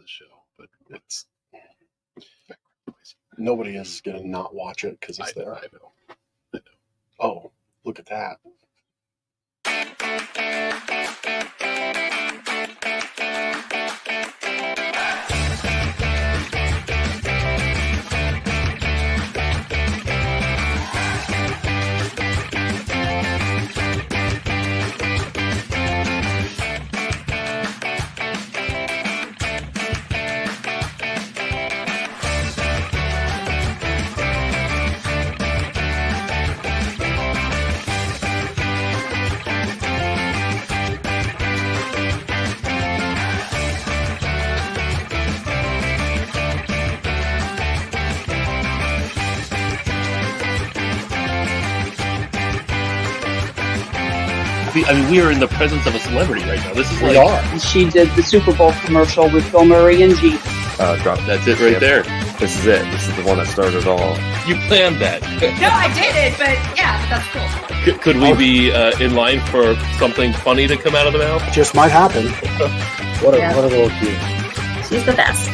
the show, but it's nobody is going to not watch it because it's there. I know. Oh, look at that. I mean, we are in the presence of a celebrity right now. This is We are. She did the Super Bowl commercial with Bill Murray and G. Drop. That's it right there. This is it. This is the one that started it all. You planned that. No, I didn't, but yeah, that's cool. Could we be in line for something funny to come out of the mouth? Just might happen. What a Yeah. little cute. She's the best.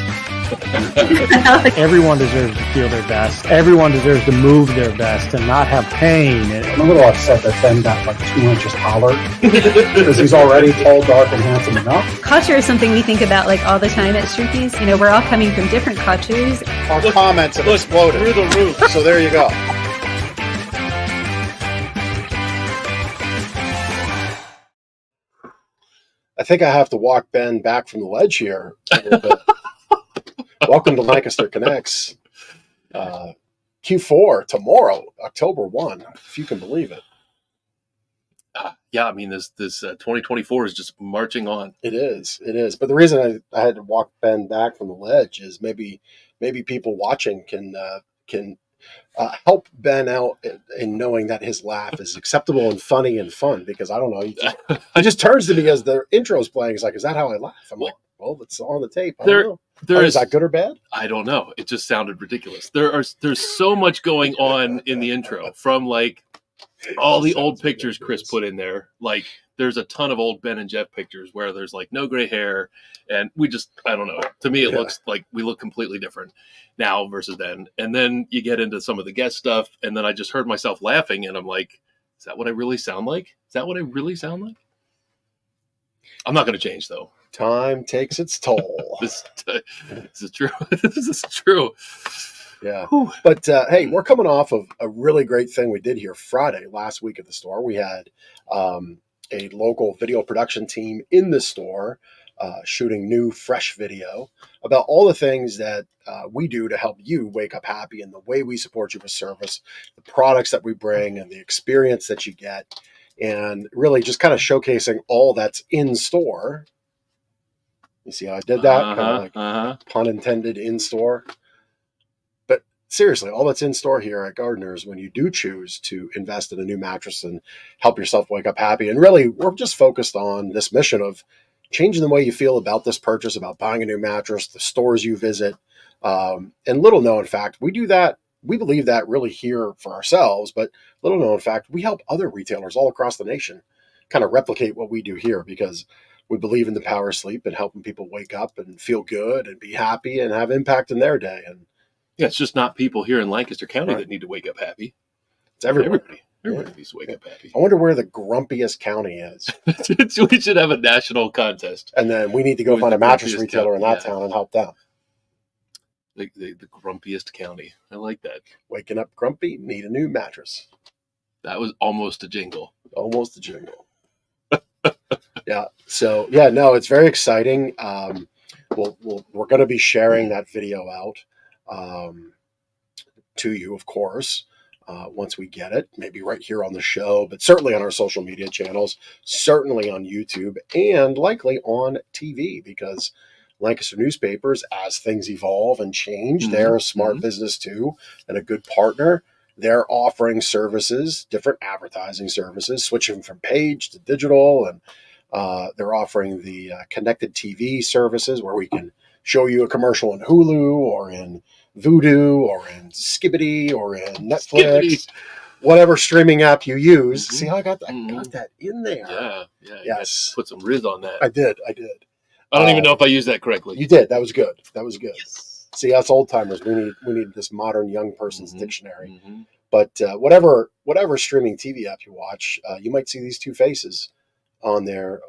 Everyone deserves to feel their best. Everyone deserves to move their best and not have pain. I'm a little upset that Ben got like 2 inches taller because he's already tall, dark, and handsome enough. Culture is something we think about like all the time at Strookies. You know, we're all coming from different cultures. Our comments have exploded Through the roof. So there you go. I think I have to walk Ben back from the ledge here a little bit. Welcome to Lancaster Connects. Q4 tomorrow, October 1, if you can believe it. Yeah, I mean, this 2024 is just marching on. It is. But the reason I had to walk Ben back from the ledge is maybe people watching can help Ben out in knowing that his laugh is acceptable and funny and fun. Because I don't know, he just turns to me as the intro's playing. He's like, "Is that how I laugh?" I'm like, "Well, it's on the tape." I don't know. Is that good or bad? I don't know. It just sounded ridiculous. There's so much going on in the intro, from like all the old pictures Chris put in there. Like there's a ton of old Ben and Jeff pictures where there's like no gray hair, and I don't know. To me, it looks like we look completely different now versus then. And then you get into some of the guest stuff, and then I just heard myself laughing, and I'm like, "Is that what I really sound like? Is that what I really sound like?" I'm not going to change though. Time takes its toll. This is true. This is true. Yeah. Whew. But hey, we're coming off of a really great thing we did here Friday last week at the store. We had a local video production team in the store shooting new, fresh video about all the things that we do to help you wake up happy, and the way we support you with service, the products that we bring, and the experience that you get, and really just kind of showcasing all that's in store. You see how I did that? Kind of like pun intended, in store. But seriously, all that's in store here at Gardeners, when you do choose to invest in a new mattress and help yourself wake up happy. And really, we're just focused on this mission of changing the way you feel about this purchase, about buying a new mattress, the stores you visit. And little known fact, we do that. We believe that really here for ourselves, but little known fact, we help other retailers all across the nation kind of replicate what we do here, because we believe in the power of sleep and helping people wake up and feel good and be happy and have impact in their day. And yeah, it's just not people here in Lancaster County that need to wake up happy. It's everybody. Everybody needs to wake up happy. I wonder where the grumpiest county is. We should have a national contest. And then we need to go find a mattress retailer in that town and help them. The grumpiest county. I like that. Waking up grumpy, need a new mattress. That was almost a jingle. Almost a jingle. Yeah. So yeah, no, it's very exciting. We're going to be sharing that video out to you, of course, once we get it. Maybe right here on the show, but certainly on our social media channels, certainly on YouTube, and likely on TV, because Lancaster newspapers, as things evolve and change, they're a smart business too, and a good partner. They're offering services, different advertising services, switching from page to digital, and they're offering the connected TV services where we can show you a commercial in Hulu or in Vudu or in Skibbity or in Netflix, whatever streaming app you use. See how I got that in there? Yeah. Yes. Put some Riz on that. I did. I don't even know if I used that correctly. You did. That was good. That was good. Yes. See, us old timers, we need this modern young person's dictionary. Mm-hmm. But whatever streaming TV app you watch, you might see these two faces on there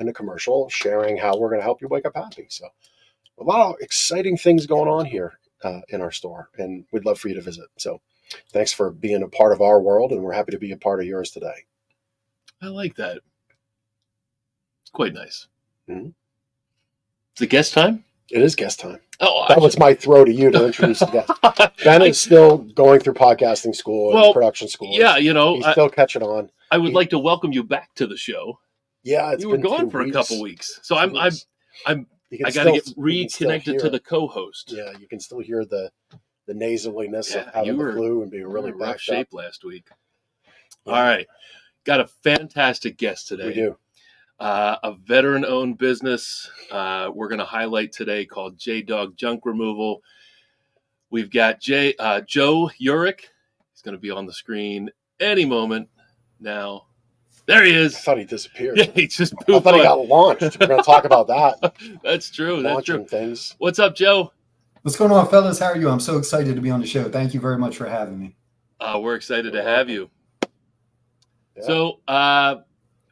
in a commercial sharing how we're going to help you wake up happy. So a lot of exciting things going on here in our store, and we'd love for you to visit. So thanks for being a part of our world, and we're happy to be a part of yours today. I like that. It's quite nice. Mm-hmm. Is it guest time? It is guest time. Oh, that was my throw to you to introduce the guest. Ben is still going through podcasting school and production school. Yeah, he's still catching on. I would like to welcome you back to the show. Yeah, you were gone for a couple weeks, so I got to get reconnected to the co-host. Yeah, you can still hear the nasaliness of having the flu and being really rough backed shape up last week. Yeah. All right, got a fantastic guest today. We do. A veteran-owned business we're going to highlight today called JDog Junk Removal. We've got Joe Yurick. He's going to be on the screen any moment now. There he is. I thought he disappeared. Yeah, he just I thought he got launched. We're going to talk about that. That's true. Launching things. What's up, Joe? What's going on, fellas? How are you? I'm so excited to be on the show. Thank you very much for having me. We're excited to have you. Yeah. So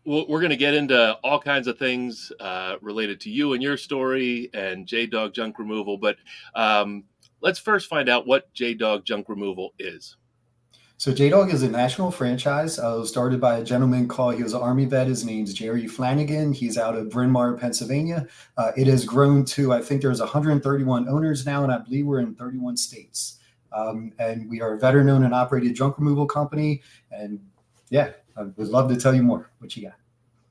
we're going to get into all kinds of things related to you and your story and JDog Junk Removal. But let's first find out what JDog Junk Removal is. So JDog is a national franchise started by a gentleman he was an Army vet. His name's Jerry Flanagan. He's out of Bryn Mawr, Pennsylvania. It has grown to, I think there's 131 owners now, and I believe we're in 31 states. And we are a veteran-owned and operated junk removal company. And yeah, I would love to tell you more. What you got?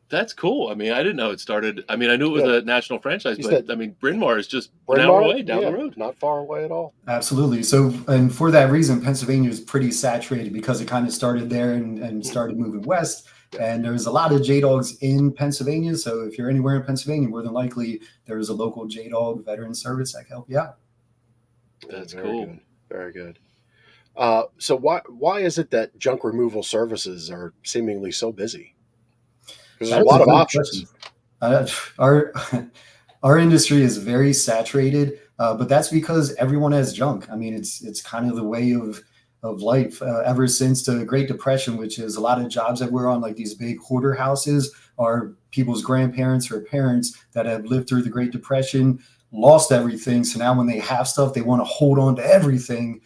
That's cool. I mean, I didn't know it started. I mean, I knew it was a national franchise, but I mean, Bryn Mawr is just an hour away down the road. Not far away at all. Absolutely. So, and for that reason, Pennsylvania is pretty saturated because it kind of started there and started moving west. And there's a lot of JDogs in Pennsylvania. So if you're anywhere in Pennsylvania, more than likely there is a local JDog veteran service that can help you out. That's Very cool. Good. Very good. So why is it that junk removal services are seemingly so busy? Because there's a lot of options. Our industry is very saturated, but that's because everyone has junk. I mean, it's kind of the way of life ever since the Great Depression, which is a lot of jobs that we're on, like these big hoarder houses, are people's grandparents or parents that have lived through the Great Depression, lost everything. So now when they have stuff, they want to hold on to everything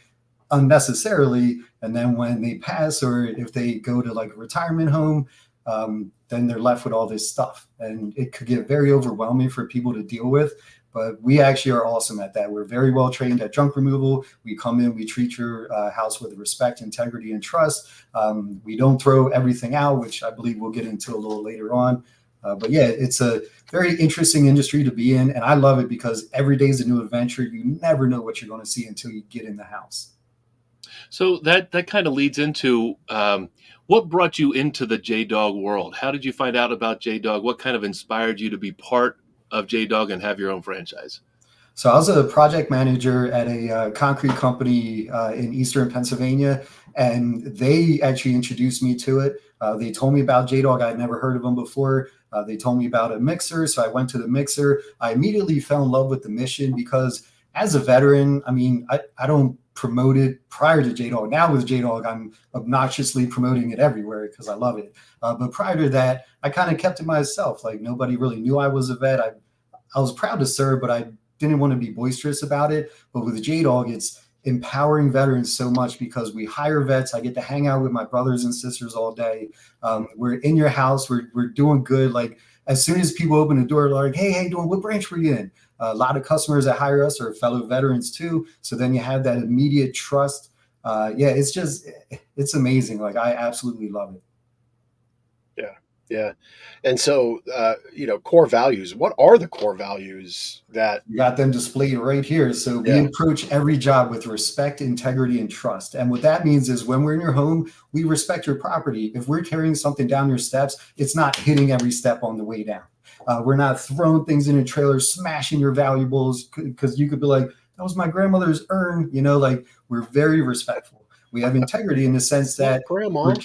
unnecessarily. And then when they pass, or if they go to like a retirement home, then they're left with all this stuff, and it could get very overwhelming for people to deal with. But we actually are awesome at that. We're very well trained at junk removal. We come in, we treat your house with respect, integrity, and trust. We don't throw everything out, which I believe we'll get into a little later on. But yeah, it's a very interesting industry to be in, and I love it because every day is a new adventure. You never know what you're going to see until you get in the house. So that kind of leads into what brought you into the JDog world? How did you find out about JDog? What kind of inspired you to be part of JDog and have your own franchise? So I was a project manager at a concrete company in Eastern Pennsylvania, and they actually introduced me to it. They told me about JDog. I'd never heard of them before. They told me about a mixer, so I went to the mixer. I immediately fell in love with the mission because as a veteran, I mean, I don't promote it prior to JDog. Now with JDog, I'm obnoxiously promoting it everywhere because I love it. But prior to that, I kind of kept it myself. Like nobody really knew I was a vet. I was proud to serve, but I didn't want to be boisterous about it. But with JDog, it's empowering veterans so much because we hire vets. I get to hang out with my brothers and sisters all day. We're in your house. We're doing good. Like as soon as people open the door, they're like, hey, how you doing? What branch were you in? A lot of customers that hire us are fellow veterans too. So then you have that immediate trust. Yeah, it's amazing. Like I absolutely love it. Yeah. And so, core values, what are the core values that you got them displayed right here? So we approach every job with respect, integrity, and trust. And what that means is when we're in your home, we respect your property. If we're carrying something down your steps, it's not hitting every step on the way down. We're not throwing things in a trailer, smashing your valuables, because you could be like, that was my grandmother's urn. Like we're very respectful. We have integrity in the sense that grandma.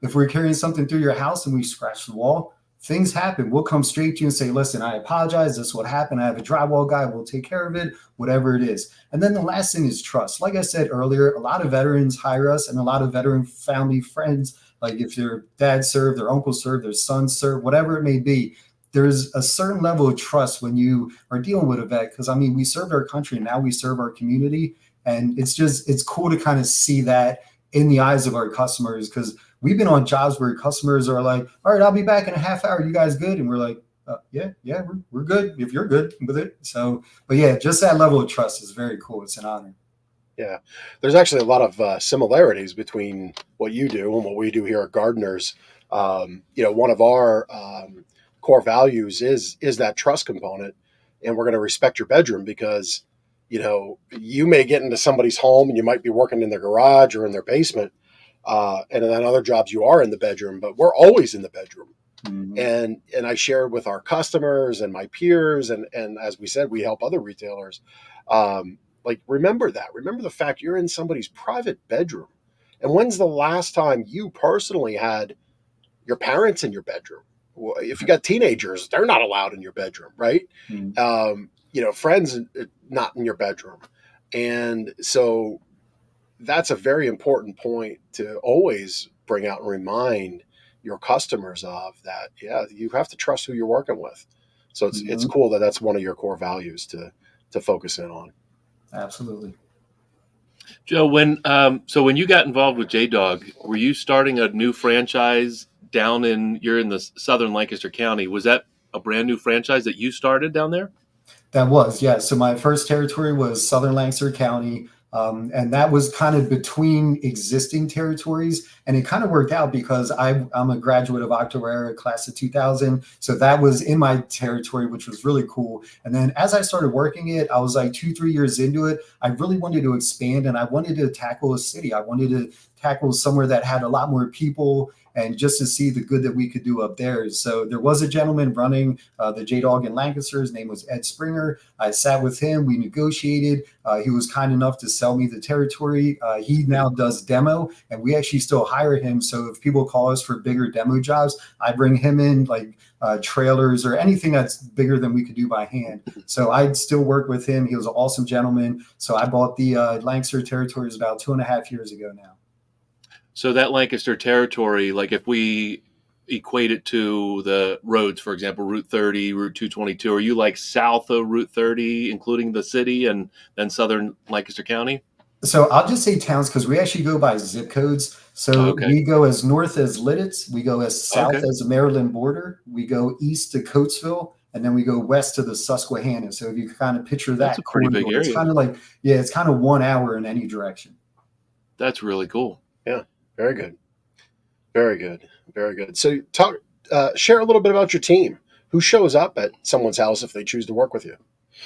if we're carrying something through your house and we scratch the wall, things happen. We'll come straight to you and say, listen, I apologize. This is what happened. I have a drywall guy. We'll take care of it, whatever it is. And then the last thing is trust. Like I said earlier, a lot of veterans hire us, and a lot of veteran family friends, like if their dad served, their uncle served, their son served, whatever it may be, there's a certain level of trust when you are dealing with a vet. Because I mean, we served our country and now we serve our community. And it's cool to kind of see that in the eyes of our customers, because we've been on jobs where customers are like, all right, I'll be back in a half hour. You guys good? And we're like, yeah, we're good if you're good with it. So, but yeah, just that level of trust is very cool. It's an honor. Yeah, there's actually a lot of similarities between what you do and what we do here at Gardeners. One of our core values is that trust component, and we're going to respect your bedroom because, you may get into somebody's home and you might be working in their garage or in their basement, and then other jobs you are in the bedroom, but we're always in the bedroom. Mm-hmm. And I shared with our customers and my peers, and as we said, we help other retailers. Remember the fact you're in somebody's private bedroom. And when's the last time you personally had your parents in your bedroom? If you got teenagers, they're not allowed in your bedroom, right? Mm-hmm. Friends not in your bedroom. And so that's a very important point to always bring out and remind your customers of that. Yeah, you have to trust who you're working with. So it's cool that that's one of your core values to focus in on. Absolutely. Joe, when you got involved with JDog, were you starting a new franchise you're in the southern Lancaster County? Was that a brand new franchise that you started down there? That was, yeah. So my first territory was southern Lancaster County. And that was kind of between existing territories. And it kind of worked out because I'm a graduate of Octorara, class of 2000. So that was in my territory, which was really cool. And then as I started working it, I was like 2-3 years into it. I really wanted to expand, and I wanted to tackle a city. I wanted to tackle somewhere that had a lot more people, and just to see the good that we could do up there. So there was a gentleman running the JDog in Lancaster. His name was Ed Springer. I sat with him. We negotiated. He was kind enough to sell me the territory. He now does demo, and we actually still hire him. So if people call us for bigger demo jobs, I bring him in, like trailers or anything that's bigger than we could do by hand. So I'd still work with him. He was an awesome gentleman. So I bought the Lancaster territories about 2.5 years ago now. So that Lancaster territory, like if we equate it to the roads, for example, Route 30, Route 222, are you like south of Route 30, including the city and then southern Lancaster County? So I'll just say towns because we actually go by zip codes. So we go as north as Lidditz. We go as south as the Maryland border. We go east to Coatesville. And then we go west to the Susquehanna. So if you kind of picture that, that's a pretty big area. It's kind of like, it's kind of 1 hour in any direction. That's really cool. Yeah. Very good. Very good. Very good. So share a little bit about your team. Who shows up at someone's house if they choose to work with you?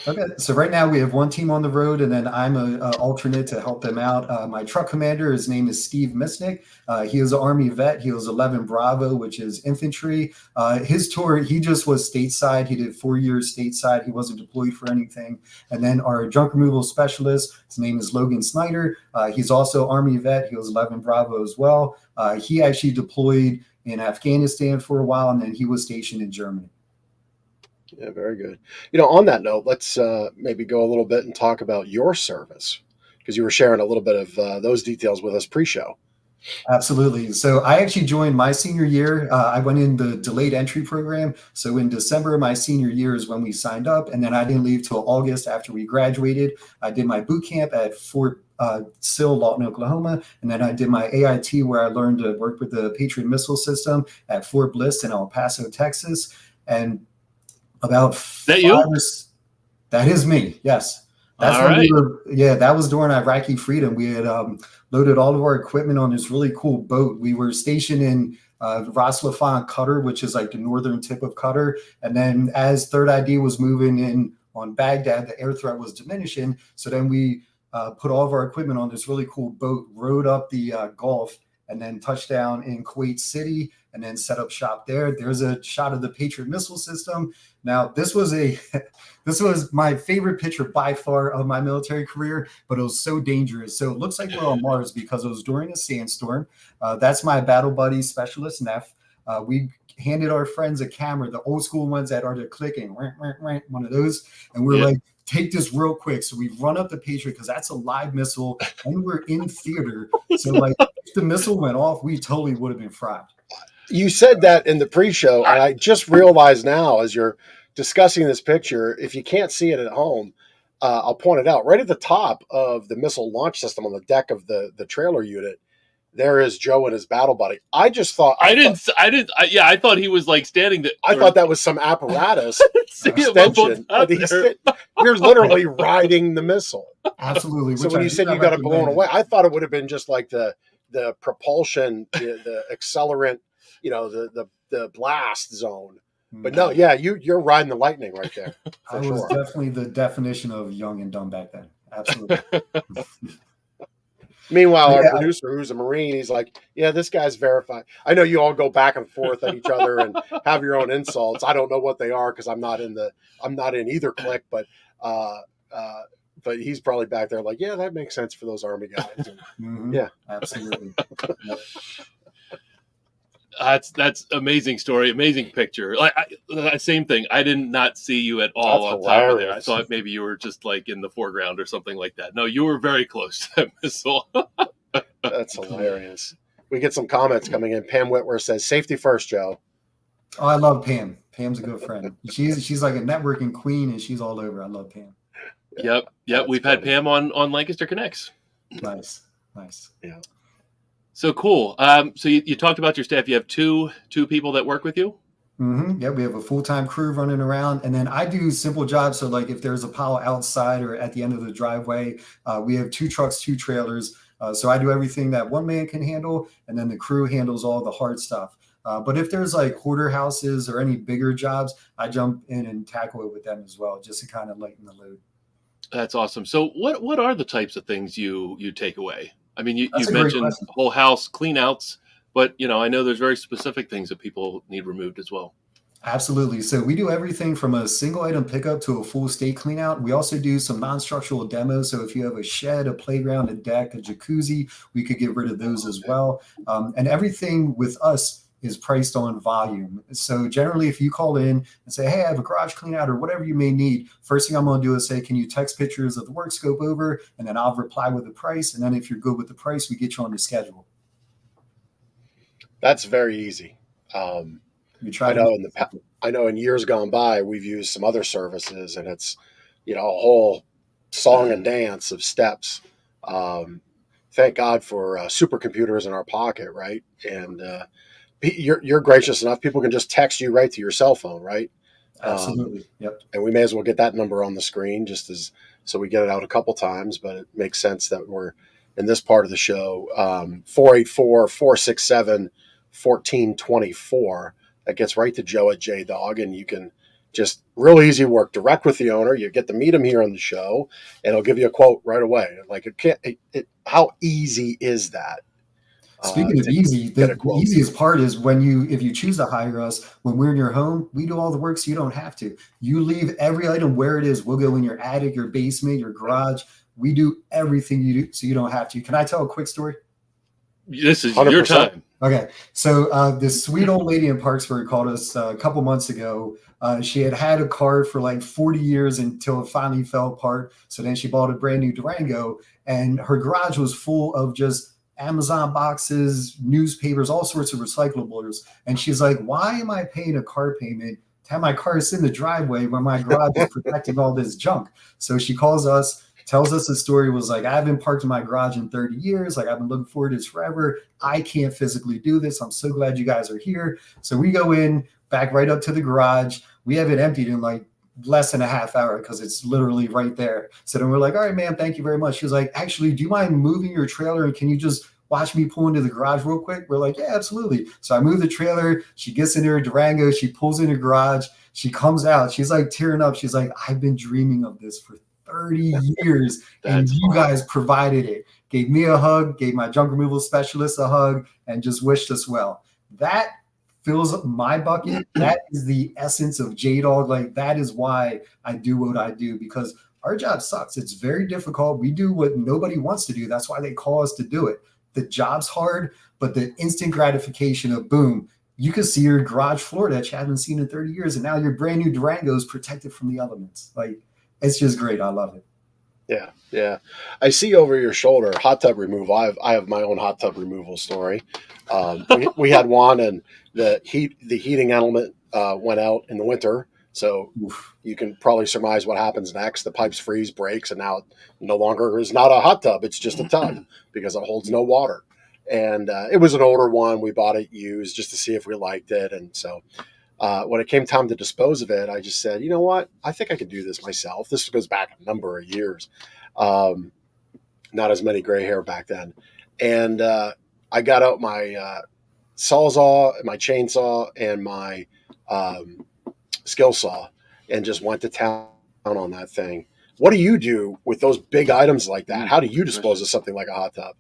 Okay. So right now we have one team on the road, and then I'm an alternate to help them out. My truck commander, his name is Steve Misnick. He is an Army vet. He was 11 Bravo, which is infantry. His tour, he just was stateside. He did 4 years stateside. He wasn't deployed for anything. And then our junk removal specialist, his name is Logan Snyder. He's also Army vet. He was 11 Bravo as well. He actually deployed in Afghanistan for a while, and then he was stationed in Germany. Yeah, very good. On that note, let's maybe go a little bit and talk about your service, because you were sharing a little bit of those details with us pre-show. Absolutely. So I actually joined my senior year. I went in the delayed entry program. So in December of my senior year is when we signed up. And then I didn't leave till August after we graduated. I did my boot camp at Fort Sill, Lawton, Oklahoma. And then I did my AIT, where I learned to work with the PATRIOT Missile System at Fort Bliss in El Paso, Texas. And about that is me. Yes. That's all right. That was during Iraqi freedom. We had loaded all of our equipment on this really cool boat. We were stationed in Ras Laffan, Qatar, which is like the northern tip of Qatar. And then as Third ID was moving in on Baghdad, the air threat was diminishing. So then we put all of our equipment on this really cool boat, rowed up the Gulf, and then touched down in Kuwait City, and then set up shop there. There's a shot of the PATRIOT Missile System. Now, this was my favorite picture by far of my military career, but it was so dangerous. So it looks like we're on Mars because it was during a sandstorm. That's my battle buddy specialist, Neff. We handed our friends a camera, the old school ones that are the clicking, one of those. And we're like, take this real quick. So we run up the Patriot because that's a live missile and we're in theater. So like if the missile went off, we totally would have been fried. You said that in the pre-show, and I just realized now as you're discussing this picture, if you can't see it at home, I'll point it out. Right at the top of the missile launch system on the deck of the trailer unit, there is Joe and his battle buddy. I just thought I thought he was like standing there. I thought that was some apparatus extension. You're literally riding the missile. Absolutely. So when you said you got it blown away, I thought it would have been just like the propulsion, the accelerant, the blast zone. But no, yeah, you're riding the lightning right there. I was definitely the definition of young and dumb back then. Absolutely. Meanwhile, our producer, who's a Marine, he's like, yeah, this guy's verified. I know you all go back and forth at each other and have your own insults. I don't know what they are because I'm not in either clique, but he's probably back there like, yeah, that makes sense for those Army guys. And, yeah, absolutely. That's amazing story, amazing picture. Like same thing. I did not see you at all on top of there. I thought maybe you were just like in the foreground or something like that. No, you were very close to that missile. That's hilarious. We get some comments coming in. Pam Whitwer says, "Safety first, Joe." Oh, I love Pam. Pam's a good friend. She's like a networking queen, and she's all over. I love Pam. Yep. We've had Pam on Lancaster Connects. Nice. Yeah. So cool. So you talked about your staff. You have two people that work with you? Mm-hmm. Yeah, we have a full-time crew running around. And then I do simple jobs. So like if there's a pile outside or at the end of the driveway, we have 2 trucks, 2 trailers. So I do everything that one man can handle. And then the crew handles all the hard stuff. But if there's like hoarder houses or any bigger jobs, I jump in and tackle it with them as well, just to kind of lighten the load. That's awesome. So what are the types of things you take away? I mean, you mentioned whole house cleanouts, but I know there's very specific things that people need removed as well. Absolutely. So we do everything from a single item pickup to a full state cleanout. We also do some non-structural demos. So if you have a shed, a playground, a deck, a jacuzzi, we could get rid of those as well. And everything with us is priced on volume. So generally, if you call in and say, hey, I have a garage clean out or whatever you may need, first thing I'm going to do is say, can you text pictures of the work scope over? And then I'll reply with the price. And then if you're good with the price, we get you on the schedule. That's very easy. I know in years gone by, we've used some other services and it's, a whole song and dance of steps. Thank God for supercomputers in our pocket, right? And, you're gracious enough. People can just text you right to your cell phone, right? Absolutely. Yep. And we may as well get that number on the screen so we get it out a couple times, but it makes sense that we're in this part of the show, 484-467-1424. That gets right to Joe at JDog, and you can just real easy work direct with the owner. You get to meet him here on the show, and he'll give you a quote right away. Like how easy is that? Speaking of easy, the easiest part is if you choose to hire us, when we're in your home, we do all the work so you don't have to. You leave every item where it is. We'll go in your attic, your basement, your garage. We do everything you do so you don't have to. Can I tell a quick story? This is 100%. Your time. Okay. So this sweet old lady in Parksburg called us a couple months ago. She had a car for like 40 years until it finally fell apart. So then she bought a brand new Durango, and her garage was full of just Amazon boxes, newspapers, all sorts of recyclables. And she's like, why am I paying a car payment to have my car sit in the driveway when my garage is protecting all this junk? So she calls us, tells us the story, was like, I haven't parked in my garage in 30 years. Like, I've been looking forward to this forever. I can't physically do this. I'm so glad you guys are here. So we go in, back right up to the garage. We have it emptied in like less than a half hour because it's literally right there. So then we're like, all right, ma'am, thank you very much. She was like, actually, do you mind moving your trailer? And can you just watch me pull into the garage real quick? We're like, yeah, absolutely. So I move the trailer. She gets in her Durango. She pulls in the garage. She comes out. She's like tearing up. She's like, I've been dreaming of this for 30 years. And you guys provided it. Gave me a hug, gave my junk removal specialist a hug, and just wished us well. That fills up my bucket. That is the essence of JDog. Like, that is why I do what I do, because our job sucks. It's very difficult. We do what nobody wants to do. That's why they call us to do it. The job's hard, but the instant gratification of boom, you could see your garage floor that you haven't seen in 30 years, and now your brand new Durango is protected from the elements. Like, it's just great. I love it. Yeah, yeah. I see over your shoulder hot tub removal. I have my own hot tub removal story. We had one, and the heating element went out in the winter, so you can probably surmise what happens next. The pipes freeze, breaks, and now it no longer is not a hot tub. It's just a tub because it holds no water. And it was an older one. We bought it used just to see if we liked it. And so when it came time to dispose of it, I just said, you know what? I think I could do this myself. This goes back a number of years. Not as many gray hair back then. And I got out my Sawzall, my chainsaw, and my skill saw and just went to town on that thing. What do you do with those big items like that? How do you dispose of something like a hot tub?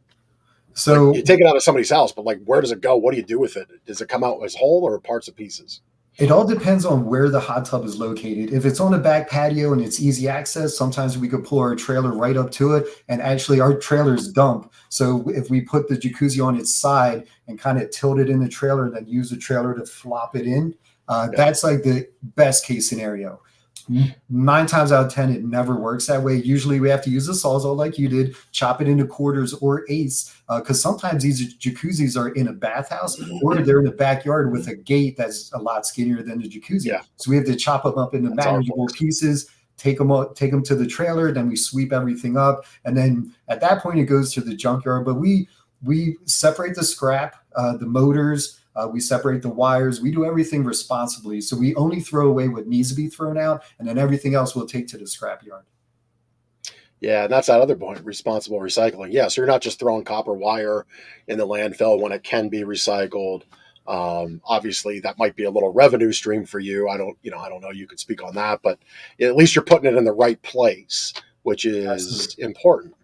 So like, you take it out of somebody's house, but like, where does it go? What do you do with it? Does it come out as whole or parts and pieces? it all depends on where the hot tub is located. If it's on a back patio and it's easy access, sometimes we could pull our trailer right up to it. And actually our trailer's dump. So if we put the jacuzzi on its side and kind of tilt it in the trailer, then use the trailer to flop it in, that's like the best case scenario. 9 times out of 10, it never works that way. Usually we have to use a Sawzall like you did, chop it into quarters or eighths, because sometimes these jacuzzis are in a bathhouse or they're in the backyard with a gate that's a lot skinnier than the jacuzzi. Yeah. So we have to chop them up into manageable pieces, take them to the trailer, then we sweep everything up. And then at that point, it goes to the junkyard. But we separate the scrap, the motors, we separate the wires. We do everything responsibly. So we only throw away what needs to be thrown out, and then everything else we'll take to the scrapyard. Yeah, and that's that other point, responsible recycling. Yeah, so you're not just throwing copper wire in the landfill when it can be recycled. Obviously, that might be a little revenue stream for you. I don't know. You could speak on that, but at least you're putting it in the right place, which is important.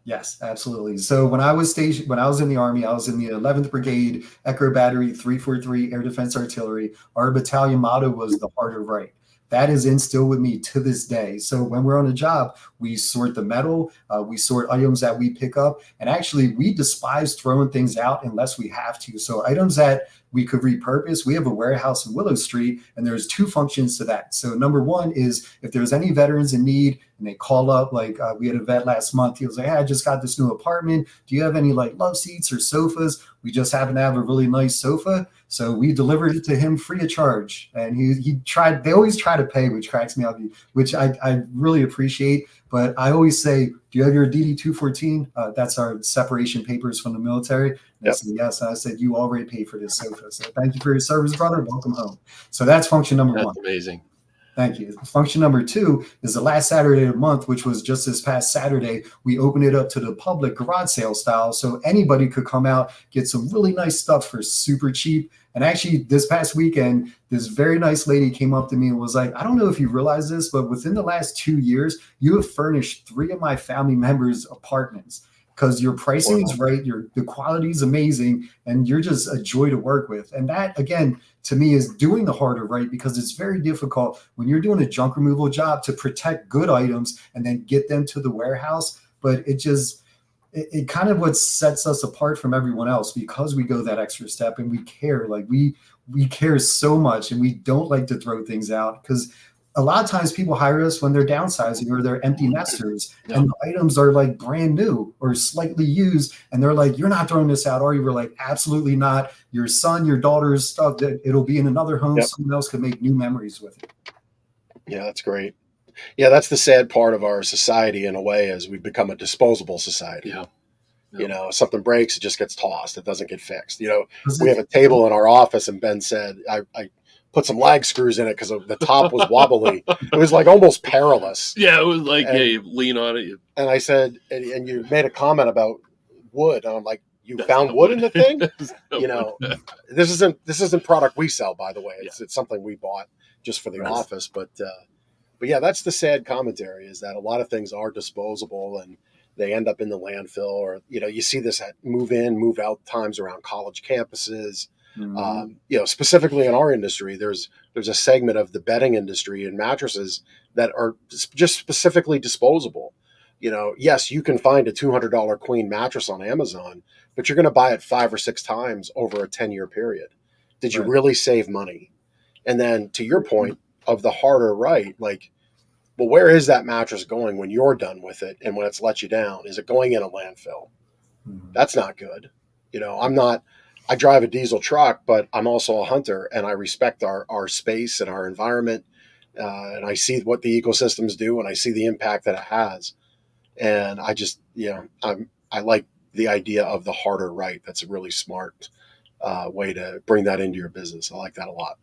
Yes, absolutely. So when I was in the Army, I was in the 11th Brigade, Echo Battery, 343 Air Defense Artillery. Our battalion motto was the heart of right. That is instilled with me to this day. So when we're on a job, we sort the metal, we sort items that we pick up, and actually we despise throwing things out unless we have to. So items that we could repurpose, we have a warehouse in Willow Street, and there's 2 functions to that. So number 1 is if there's any veterans in need and they call up, like we had a vet last month, he was like, hey, I just got this new apartment. Do you have any like love seats or sofas? We just happen to have a really nice sofa. So we delivered it to him free of charge. And they always try to pay, which cracks me up, which I really appreciate. But I always say, do you have your DD-214? That's our separation papers from the military. And I said, yes. And I said, you already paid for this sofa. So thank you for your service, brother. Welcome home. So that's function number 1. That's amazing. Thank you. Function number 2 is the last Saturday of the month, which was just this past Saturday. We opened it up to the public garage sale style. So anybody could come out, get some really nice stuff for super cheap. And actually this past weekend, this very nice lady came up to me and was like, I don't know if you realize this, but within the last 2 years, you have furnished 3 of my family members' apartments because your pricing is right. The quality is amazing and you're just a joy to work with. And that, again, to me is doing the harder right, because it's very difficult when you're doing a junk removal job to protect good items and then get them to the warehouse. But it kind of what sets us apart from everyone else, because we go that extra step and we care. Like we care so much, and we don't like to throw things out, because a lot of times people hire us when they're downsizing or they're empty nesters, and the items are like brand new or slightly used, and they're like, you're not throwing this out, are you? We're like, absolutely not. Your son, your daughter's stuff, it'll be in another home. Someone else could make new memories with it. Yeah, that's great. Yeah, that's the sad part of our society in a way, is we've become a disposable society. Yeah. You know, something breaks, it just gets tossed. It doesn't get fixed. You know, we have a table in our office, and Ben said, I put some lag screws in it because the top was wobbly. It was like almost perilous. Yeah, it was like, you lean on it. And I said, and you made a comment about wood. And I'm like, you found wood in the thing? You know, this isn't product we sell, by the way. It's something we bought just for the office. But yeah, that's the sad commentary, is that a lot of things are disposable and they end up in the landfill. Or, you know, you see this at move in, move out times around college campuses. You know, specifically in our industry, there's a segment of the bedding industry and mattresses that are just specifically disposable. You know, yes, you can find a $200 queen mattress on Amazon, but you're going to buy it 5 or 6 times over a 10-year period. Did you Right. really save money? And then to your point of the harder right, like, well, where is that mattress going when you're done with it and when it's let you down? Is it going in a landfill? Mhm. That's not good. I drive a diesel truck, but I'm also a hunter, and I respect our space and our environment. And I see what the ecosystems do, and I see the impact that it has. And I just, I like the idea of the harder right. That's a really smart way to bring that into your business. I like that a lot.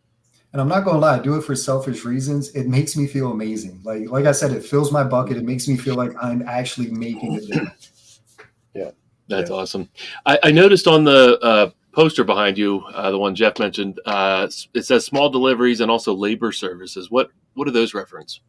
And I'm not gonna lie, I do it for selfish reasons. It makes me feel amazing. Like I said, it fills my bucket. It makes me feel like I'm actually making a difference. Yeah. That's awesome. I noticed on the poster behind you, the one Jeff mentioned, it says small deliveries and also labor services. What do those reference?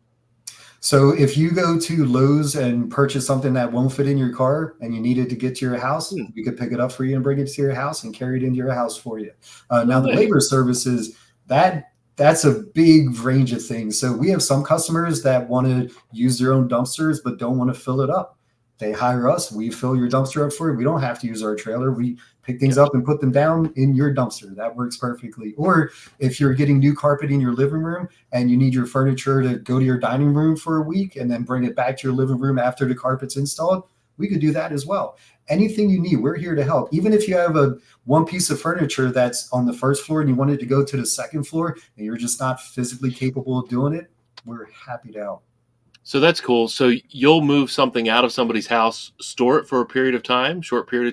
So if you go to Lowe's and purchase something that won't fit in your car and you need it to get to your house, we could pick it up for you and bring it to your house and carry it into your house for you. Now the labor services, that's a big range of things. So we have some customers that want to use their own dumpsters but don't want to fill it up. They hire us. We fill your dumpster up for you. We don't have to use our trailer. We pick things up and put them down in your dumpster. That works perfectly. Or if you're getting new carpet in your living room and you need your furniture to go to your dining room for a week and then bring it back to your living room after the carpet's installed, we could do that as well. Anything you need, we're here to help. Even if you have one piece of furniture that's on the first floor and you wanted to go to the second floor and you're just not physically capable of doing it, we're happy to help. So that's cool. So you'll move something out of somebody's house, store it for a short period of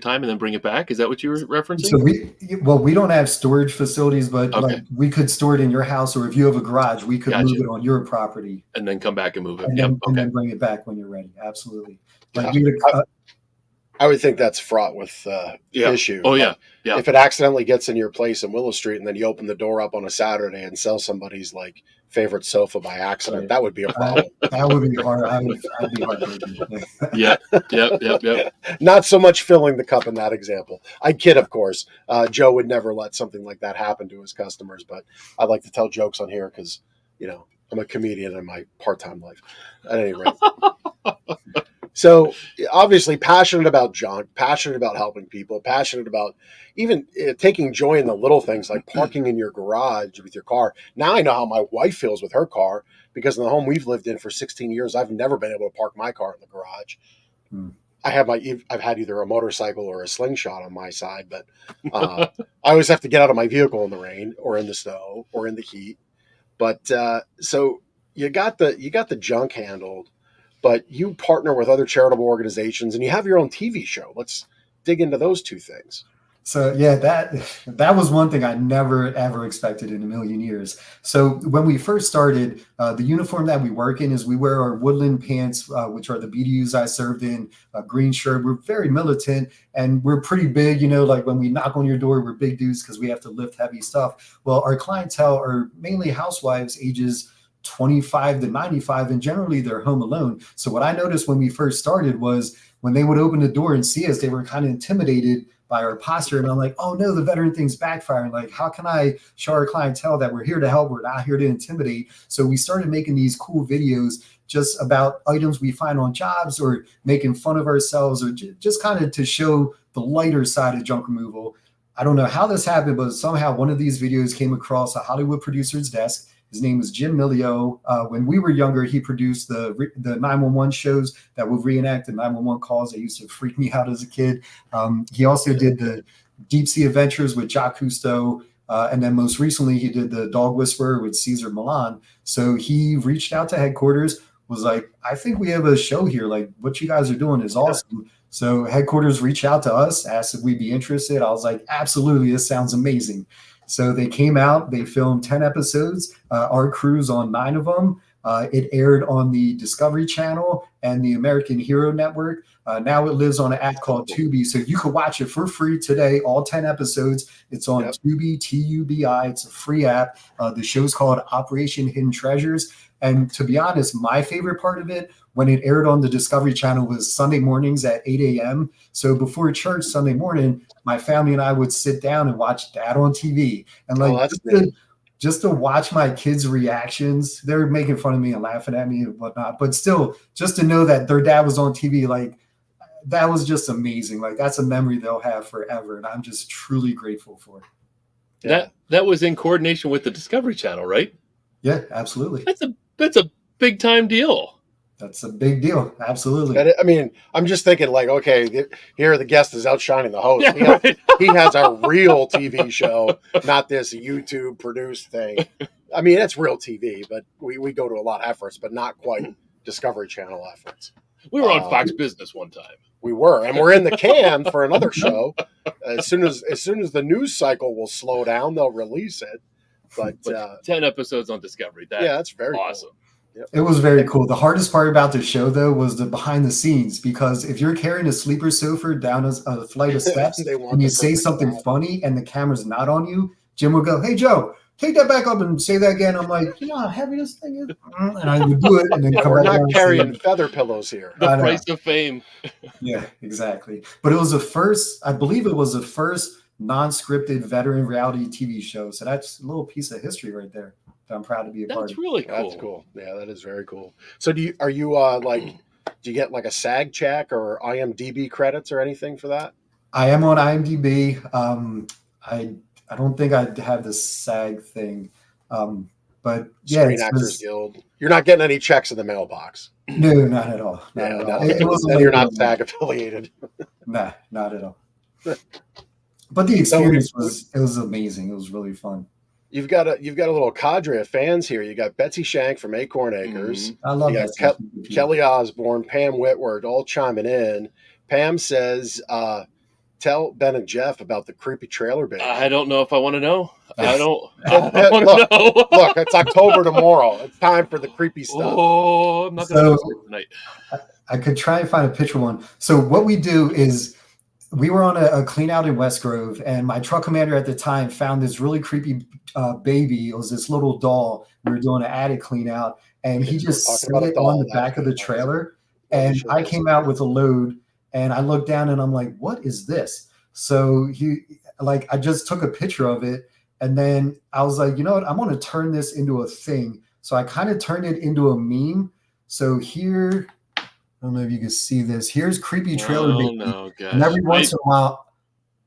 time, and then bring it back. Is that what you were referencing? So we don't have storage facilities, but like we could store it in your house, or if you have a garage, we could move it on your property and then come back and move it. And then bring it back when you're ready. Absolutely. I would think that's fraught with issue. Oh yeah. Yeah. If it accidentally gets in your place in Willow Street and then you open the door up on a Saturday and sell somebody's like favorite sofa by accident, that would be a problem. That would be hard. I'd be heartbroken. Yep. Not so much filling the cup in that example. I kid, of course. Joe would never let something like that happen to his customers, but I like to tell jokes on here because, I'm a comedian in my part-time life. At any rate. So obviously passionate about junk, passionate about helping people, passionate about even taking joy in the little things like parking in your garage with your car. Now I know how my wife feels with her car because in the home we've lived in for 16 years, I've never been able to park my car in the garage. I've had either a motorcycle or a slingshot on my side, but I always have to get out of my vehicle in the rain or in the snow or in the heat. But so you got the junk handled. But you partner with other charitable organizations and you have your own TV show. Let's dig into those two things. So yeah, that was one thing I never ever expected in a million years. So when we first started, the uniform that we work in is we wear our woodland pants, which are the BDUs I served in, a green shirt. We're very militant and we're pretty big, like when we knock on your door, we're big dudes because we have to lift heavy stuff. Well, our clientele are mainly housewives ages 25 to 95, and generally they're home alone. So what I noticed when we first started was when they would open the door and see us, they were kind of intimidated by our posture. And I'm like, oh no, the veteran thing's backfiring. Like, how can I show our clientele that we're here to help? We're not here to intimidate. So we started making these cool videos just about items we find on jobs or making fun of ourselves or just kind of to show the lighter side of junk removal. I don't know how this happened, but somehow one of these videos came across a Hollywood producer's desk. His name was Jim Milio. When we were younger, he produced the 911 shows that would reenact the 911 calls that used to freak me out as a kid. He also did the Deep Sea Adventures with Jacques Cousteau. And then most recently, he did the Dog Whisperer with Cesar Millan. So he reached out to headquarters, was like, I think we have a show here. Like, what you guys are doing is awesome. So headquarters reached out to us, asked if we'd be interested. I was like, absolutely, this sounds amazing. So they came out, they filmed 10 episodes. Our crew's on 9 of them. It aired on the Discovery Channel and the American Hero Network. Now it lives on an app called TUBI. So you can watch it for free today, all 10 episodes. It's on TUBI, TUBI. It's a free app. The show's called Operation Hidden Treasures. And to be honest, my favorite part of it, when it aired on the Discovery Channel, was Sunday mornings at 8 a.m. So before church Sunday morning, my family and I would sit down and watch that on TV. And like just to watch my kids' reactions, they're making fun of me and laughing at me and whatnot. But still, just to know that their dad was on TV, like that was just amazing. Like that's a memory they'll have forever. And I'm just truly grateful for it. That was in coordination with the Discovery Channel, right? Yeah, absolutely. That's a big time deal. That's a big deal. Absolutely. I mean, I'm just thinking like, okay, here the guest is outshining the host. Yeah, He has a real TV show, not this YouTube produced thing. I mean, it's real TV, but we go to a lot of efforts, but not quite Discovery Channel efforts. We were on Fox Business one time. We were, and we're in the can for another show. As soon as the news cycle will slow down, they'll release it. But 10 episodes on Discovery. That's very awesome. Cool. Yep. It was very cool. The hardest part about the show, though, was the behind the scenes, because if you're carrying a sleeper sofa down a flight of steps and you say something funny and the camera's not on you, Jim will go, "Hey, Joe, take that back up and say that again." I'm like, "You know how heavy this thing is?" And I would do it, and then come We're back not carrying feather pillows here. The price of fame. Yeah, exactly. But it was I believe it was the first non-scripted veteran reality TV show. So that's a little piece of history right there that I'm proud to be a part of. That's really cool. That's cool. Yeah, that is very cool. So do you get like a SAG check or IMDb credits or anything for that? I am on IMDb. I don't think I have the SAG thing. But yeah, Screen Actors Guild. You're not getting any checks in the mailbox. No, not at all. Not at all. It wasn't then like you're not SAG affiliated. Nah, not at all. But the experience was amazing. It was really fun. You've got a little cadre of fans here. You got Betsy Shank from Acorn Acres. I love that. Kelly Osborne, Pam Whitward, all chiming in. Pam says, "Tell Ben and Jeff about the creepy trailer baby." I don't know if I want to know. I don't want to know. Look, it's October tomorrow. It's time for the creepy stuff. Oh, I'm not going to sleep tonight. I could try and find a picture one. So what we do is, we were on a clean out in West Grove, and my truck commander at the time found this really creepy baby. It was this little doll. We were doing an attic clean out, and he just set it on the back of the trailer. And I came out with a load, and I looked down, and I'm like, "What is this?" So I just took a picture of it, and then I was like, "You know what? I'm going to turn this into a thing." So I kind of turned it into a meme. So here, I don't know if you can see this. Here's creepy trailer baby. No, gosh. And every once in a while,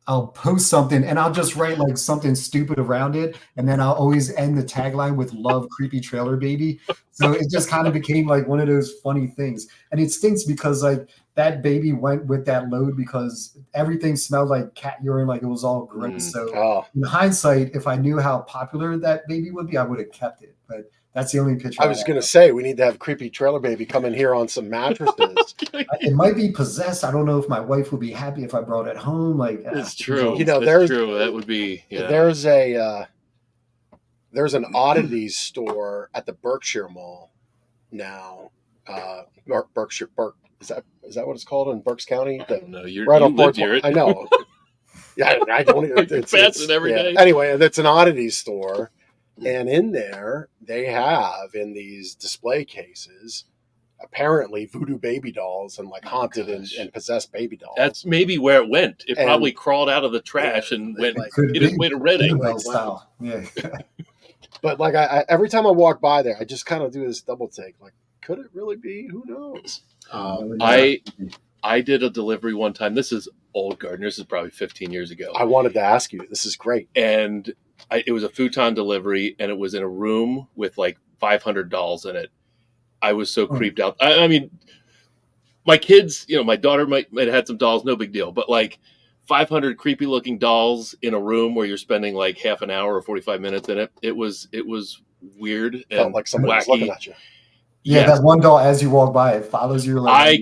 I'll post something and I'll just write like something stupid around it. And then I'll always end the tagline with "Love creepy trailer baby." So it just kind of became like one of those funny things. And it stinks because like that baby went with that load because everything smelled like cat urine, like it was all gross. So in hindsight, if I knew how popular that baby would be, I would have kept it. But that's the only picture. I was going to say, we need to have creepy trailer baby come in here on some mattresses. It might be possessed. I don't know if my wife would be happy if I brought it home. Like, it's true. There's true. That would be. Yeah. There's an oddities store at the Berkshire Mall now. Berkshire is that what it's called in Berks County? I don't know. You're right you on live near it. I know. Yeah, I don't. It's it every day. Anyway, it's an oddities store. And in there, they have in these display cases, apparently voodoo baby dolls and like haunted and possessed baby dolls. That's maybe where it went. It probably crawled out of the trash and went its way to Reading. Style. Yeah. But like I every time I walk by there, I just kind of do this double take. Like, could it really be? Who knows? I did a delivery one time. This is old garden. This is probably 15 years ago. I wanted to ask you. This is great. And it was a futon delivery, and it was in a room with like 500 dolls in it. I was so creeped out. I mean, my kids, my daughter might have had some dolls, no big deal. But like 500 creepy looking dolls in a room where you're spending like half an hour or 45 minutes in it. It was weird and felt like somebody was looking at you. Yeah, yes. That one doll as you walk by, it follows you. Like,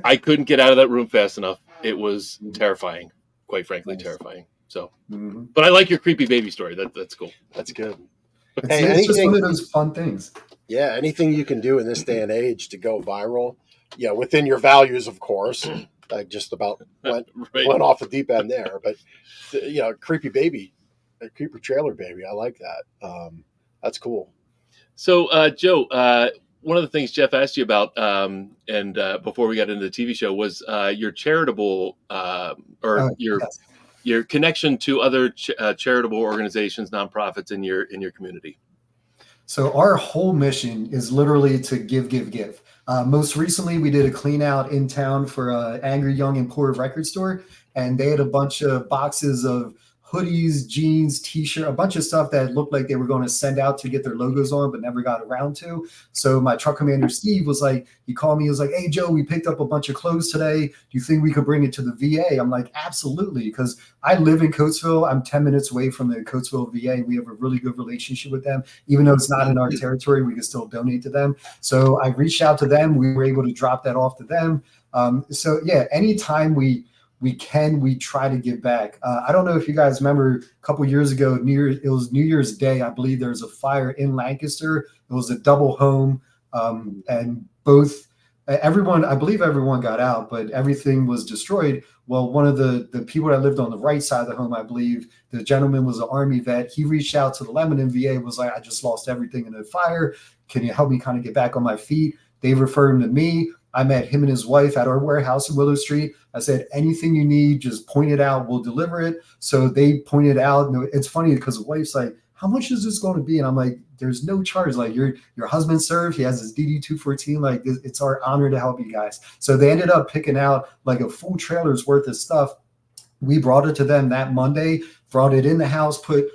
I couldn't get out of that room fast enough. It was terrifying, quite frankly, terrifying. So, but I like your creepy baby story. That's cool. That's good. It's just one of those fun things. Yeah, anything you can do in this day and age to go viral. Yeah, within your values, of course. I just about went off the deep end there, but creepy baby, a creepy trailer baby. I like that. That's cool. So, Joe, one of the things Jeff asked you about, and before we got into the TV show, was your charitable your connection to other charitable organizations, nonprofits in your community. So our whole mission is literally to give. Most recently, we did a clean out in town for Angry Young and Poor record store, and they had a bunch of boxes of hoodies, jeans, t-shirt, a bunch of stuff that looked like they were going to send out to get their logos on, but never got around to. So my truck commander, Steve, was like, he called me, he was like, hey, Joe, we picked up a bunch of clothes today. Do you think we could bring it to the VA? I'm like, absolutely. Because I live in Coatesville. I'm 10 minutes away from the Coatesville VA. We have a really good relationship with them. Even though it's not in our territory, we can still donate to them. So I reached out to them. We were able to drop that off to them. So yeah, anytime we try to give back. I don't know if you guys remember a couple years ago, it was New Year's Day. I believe there was a fire in Lancaster. It was a double home, and I believe everyone got out, but everything was destroyed. Well, one of the people that lived on the right side of the home, I believe the gentleman was an Army vet. He reached out to the Lebanon VA, was like, I just lost everything in the fire. Can you help me kind of get back on my feet? They referred him to me. I met him and his wife at our warehouse in Willow Street. I said, anything you need, just point it out. We'll deliver it. So they pointed out. It's funny because the wife's like, how much is this going to be? And I'm like, there's no charge. Like your husband served. He has his DD-214. Like it's our honor to help you guys. So they ended up picking out like a full trailer's worth of stuff. We brought it to them that Monday, brought it in the house, to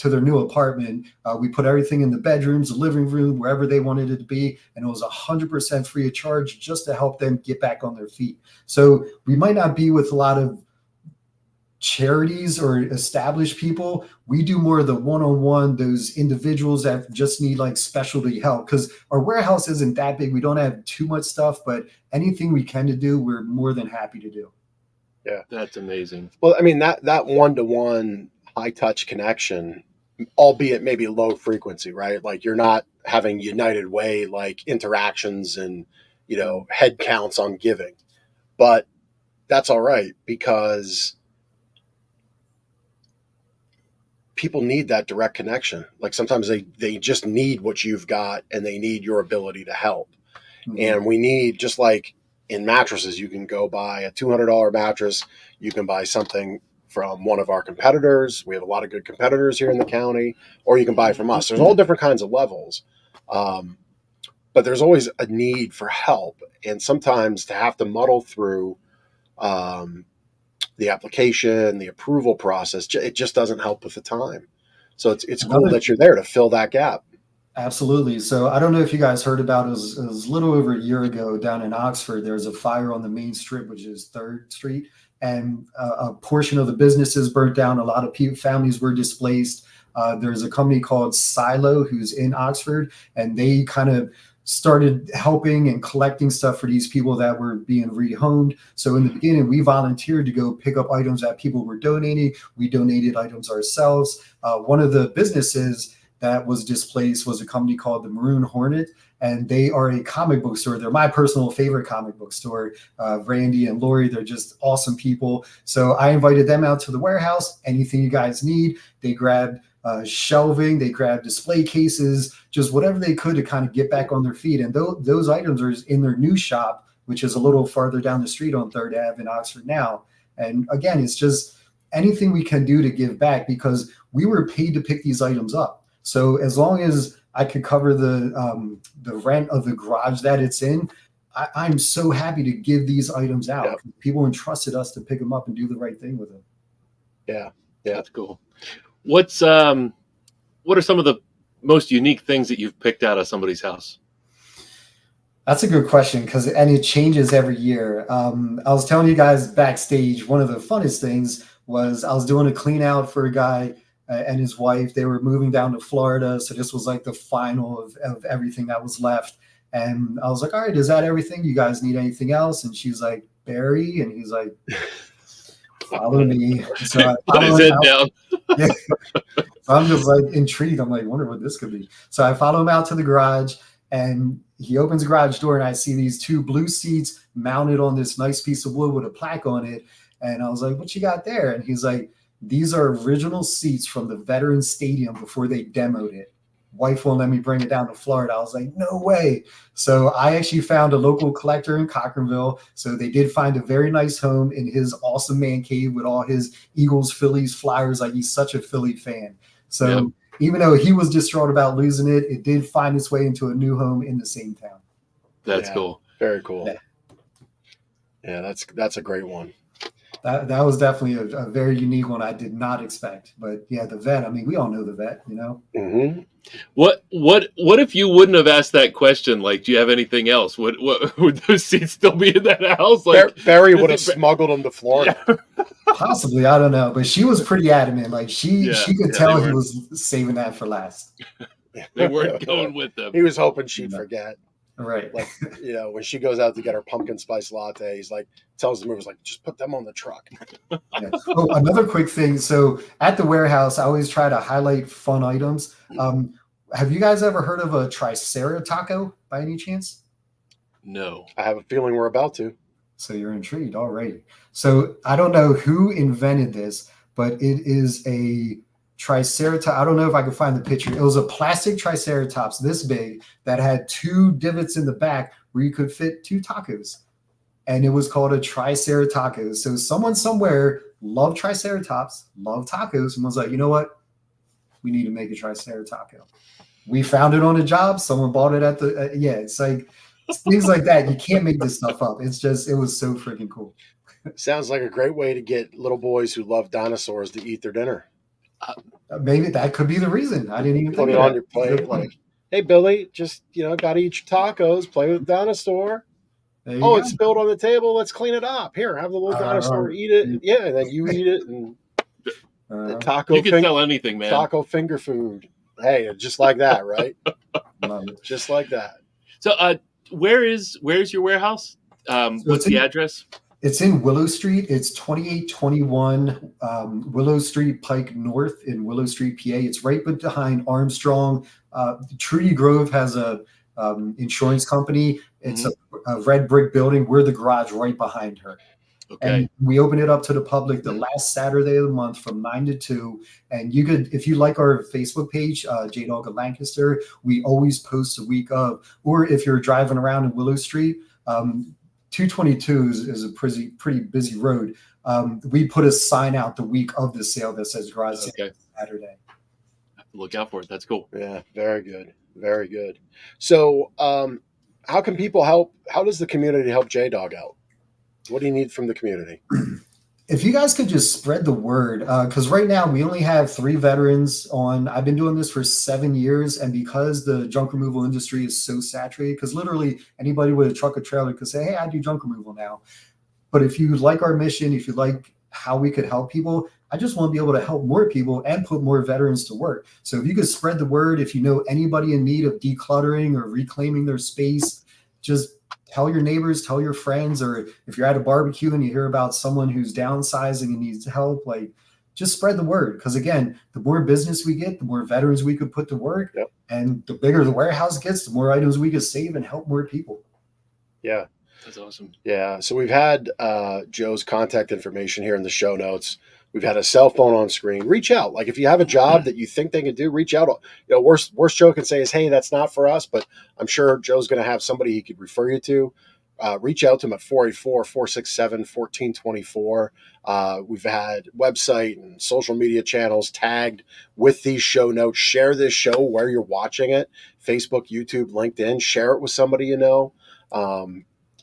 their new apartment. We put everything in the bedrooms, the living room, wherever they wanted it to be. And it was 100% free of charge just to help them get back on their feet. So we might not be with a lot of charities or established people. We do more of the one-on-one, those individuals that just need like specialty help, because our warehouse isn't that big. We don't have too much stuff, but anything we can to do, we're more than happy to do. Yeah, that's amazing. Well, I mean, that one-to-one high-touch connection, albeit maybe low frequency, right? Like you're not having United Way like interactions and head counts on giving, but that's all right because people need that direct connection. Like sometimes they just need what you've got and they need your ability to help. Mm-hmm. And we need, just like in mattresses, you can go buy a $200 mattress. You can buy something from one of our competitors. We have a lot of good competitors here in the county, or you can buy from us. There's all different kinds of levels. But there's always a need for help. And sometimes to have to muddle through the application, the approval process, it just doesn't help with the time. So it's cool that you're there to fill that gap. Absolutely. So I don't know if you guys heard about it. It was a little over a year ago down in Oxford. There was a fire on the main strip, which is 3rd Street, and a portion of the businesses burnt down. A lot of families were displaced. There's a company called Silo who's in Oxford, and they kind of started helping and collecting stuff for these people that were being rehomed. So in the beginning, we volunteered to go pick up items that people were donating. We donated items ourselves. One of the businesses that was displaced was a company called the Maroon Hornet, and they are a comic book store. They're my personal favorite comic book store. Randy and Lori, they're just awesome people. So I invited them out to the warehouse. Anything you guys need, they grabbed shelving, they grabbed display cases, just whatever they could to kind of get back on their feet. And those items are in their new shop, which is a little farther down the street on 3rd Ave in Oxford now. And again, it's just anything we can do to give back, because we were paid to pick these items up. So as long as I could cover the rent of the garage that it's in, I'm so happy to give these items out. Yeah. People entrusted us to pick them up and do the right thing with them. Yeah, that's cool. What are some of the most unique things that you've picked out of somebody's house? That's a good question, and it changes every year. I was telling you guys backstage, one of the funnest things was I was doing a clean out for a guy and his wife. They were moving down to Florida, so this was like the final of everything that was left. And I was like, all right, is that everything? You guys need anything else? And she's like, Barry, and he's like, follow me. So I put his head down. Yeah. So I'm just like intrigued. I'm like, wonder what this could be. So I follow him out to the garage, and he opens the garage door, and I see these 2 blue seats mounted on this nice piece of wood with a plaque on it. And I was like, what you got there? And he's like, these are original seats from the Veterans Stadium before they demoed it. Wife won't let me bring it down to Florida. I was like, no way. So I actually found a local collector in Cochranville. So they did find a very nice home in his awesome man cave with all his Eagles, Phillies, Flyers. Like, he's such a Philly fan. So even though he was distraught about losing it, it did find its way into a new home in the same town. That's cool. Very cool. Yeah, that's a great one. That was definitely a very unique one I did not expect. But yeah, the vet, I mean, we all know the vet, you know? Mm-hmm. What if you wouldn't have asked that question? Like, do you have anything else? Would those seats still be in that house? Like, Barry would have smuggled them to Florida. Yeah. Possibly, I don't know. But she was pretty adamant. Like she could tell he was saving that for last. They weren't going with them. He was hoping she'd forget. Right. Like, when she goes out to get her pumpkin spice latte, he's like, tells the movers, like, just put them on the truck. Yeah. Oh, another quick thing. So at the warehouse, I always try to highlight fun items. Have you guys ever heard of a Tricera taco by any chance? No. I have a feeling we're about to. So you're intrigued already. So I don't know who invented this, but it is a Triceratops. I don't know if I can find the picture. It was a plastic Triceratops this big that had 2 divots in the back where you could fit 2 tacos. And it was called a Triceratops. So someone somewhere loved Triceratops, loved tacos, and was like, you know what? We need to make a Triceratops. We found it on a job. Someone bought it at the, it's like things like that. You can't make this stuff up. It's just, it was so freaking cool. Sounds like a great way to get little boys who love dinosaurs to eat their dinner. Maybe that could be the reason. I didn't even put think it of on that. your plate. Like, hey, Billy, just, got to eat your tacos, play with the dinosaur. Go. It's spilled on the table. Let's clean it up. Here, have the little dinosaur eat it. Yeah, and then you eat it. And the taco. You can tell anything, man. Taco finger food. Hey, just like that, right? Just like that. So, where's your warehouse? What's the address? It's in Willow Street. It's 2821 Willow Street Pike North in Willow Street, PA. It's right behind Armstrong. Trudy Grove has a insurance company. It's a red brick building. We're the garage right behind her. Okay. And we open it up to the public the last Saturday of the month from 9 to 2. And you could, if you like our Facebook page, JDog of Lancaster, we always post a week of, or if you're driving around in Willow Street, 222 is a pretty busy road. We put a sign out the week of the sale that says garage sale Saturday. I have to look out for it. That's cool. Yeah, very good. Very good. So how can people help? How does the community help JDog out? What do you need from the community? If you guys could just spread the word, because right now we only have 3 veterans on. I've been doing this for 7 years, and because the junk removal industry is so saturated, because literally anybody with a truck or trailer could say, hey, I do junk removal now. But if you like our mission, if you like how we could help people, I just want to be able to help more people and put more veterans to work. So if you could spread the word, if you know anybody in need of decluttering or reclaiming their space, just tell your neighbors, tell your friends, or if you're at a barbecue and you hear about someone who's downsizing and needs help, like just spread the word. Because again, the more business we get, the more veterans we could put to work. Yep. And the bigger the warehouse gets, the more items we could save and help more people. Yeah. That's awesome. Yeah. So we've had Joe's contact information here in the show notes. We've had a cell phone on screen. Reach out. Like if you have a job that you think they can do, reach out. Worst Joe can say is, hey, that's not for us, but I'm sure Joe's going to have somebody he could refer you to. Reach out to him at 484-467-1424. We've had website and social media channels tagged with these show notes. Share this show where you're watching it. Facebook, YouTube, LinkedIn. Share it with somebody you know.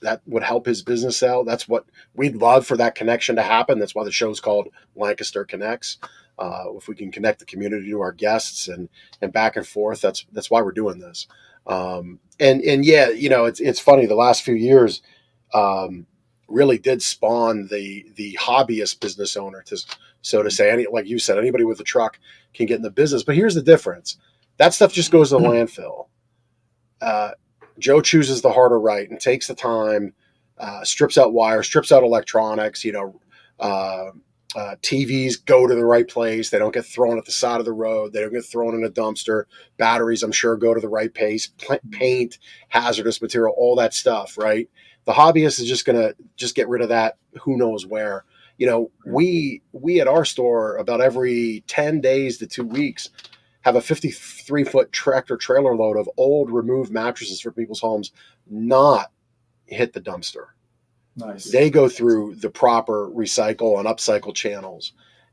That would help his business out. That's what we'd love for that connection to happen. That's why the show's called Lancaster Connects. If we can connect the community to our guests and back and forth, that's why we're doing this. And yeah, it's funny. The last few years really did spawn the hobbyist business owner, so to say. Like you said, anybody with a truck can get in the business. But here's the difference: that stuff just goes to the landfill. Joe chooses the harder right and takes the time, strips out wires, strips out electronics. TVs go to the right place. They don't get thrown at the side of the road. They don't get thrown in a dumpster. Batteries, I'm sure, go to the right place. Paint, hazardous material, all that stuff, right? The hobbyist is just going to get rid of that who knows where. We at our store about every 10 days to 2 weeks have a 53-foot tractor trailer load of old removed mattresses for people's homes not hit the dumpster. Nice. They go through the proper recycle and upcycle channels.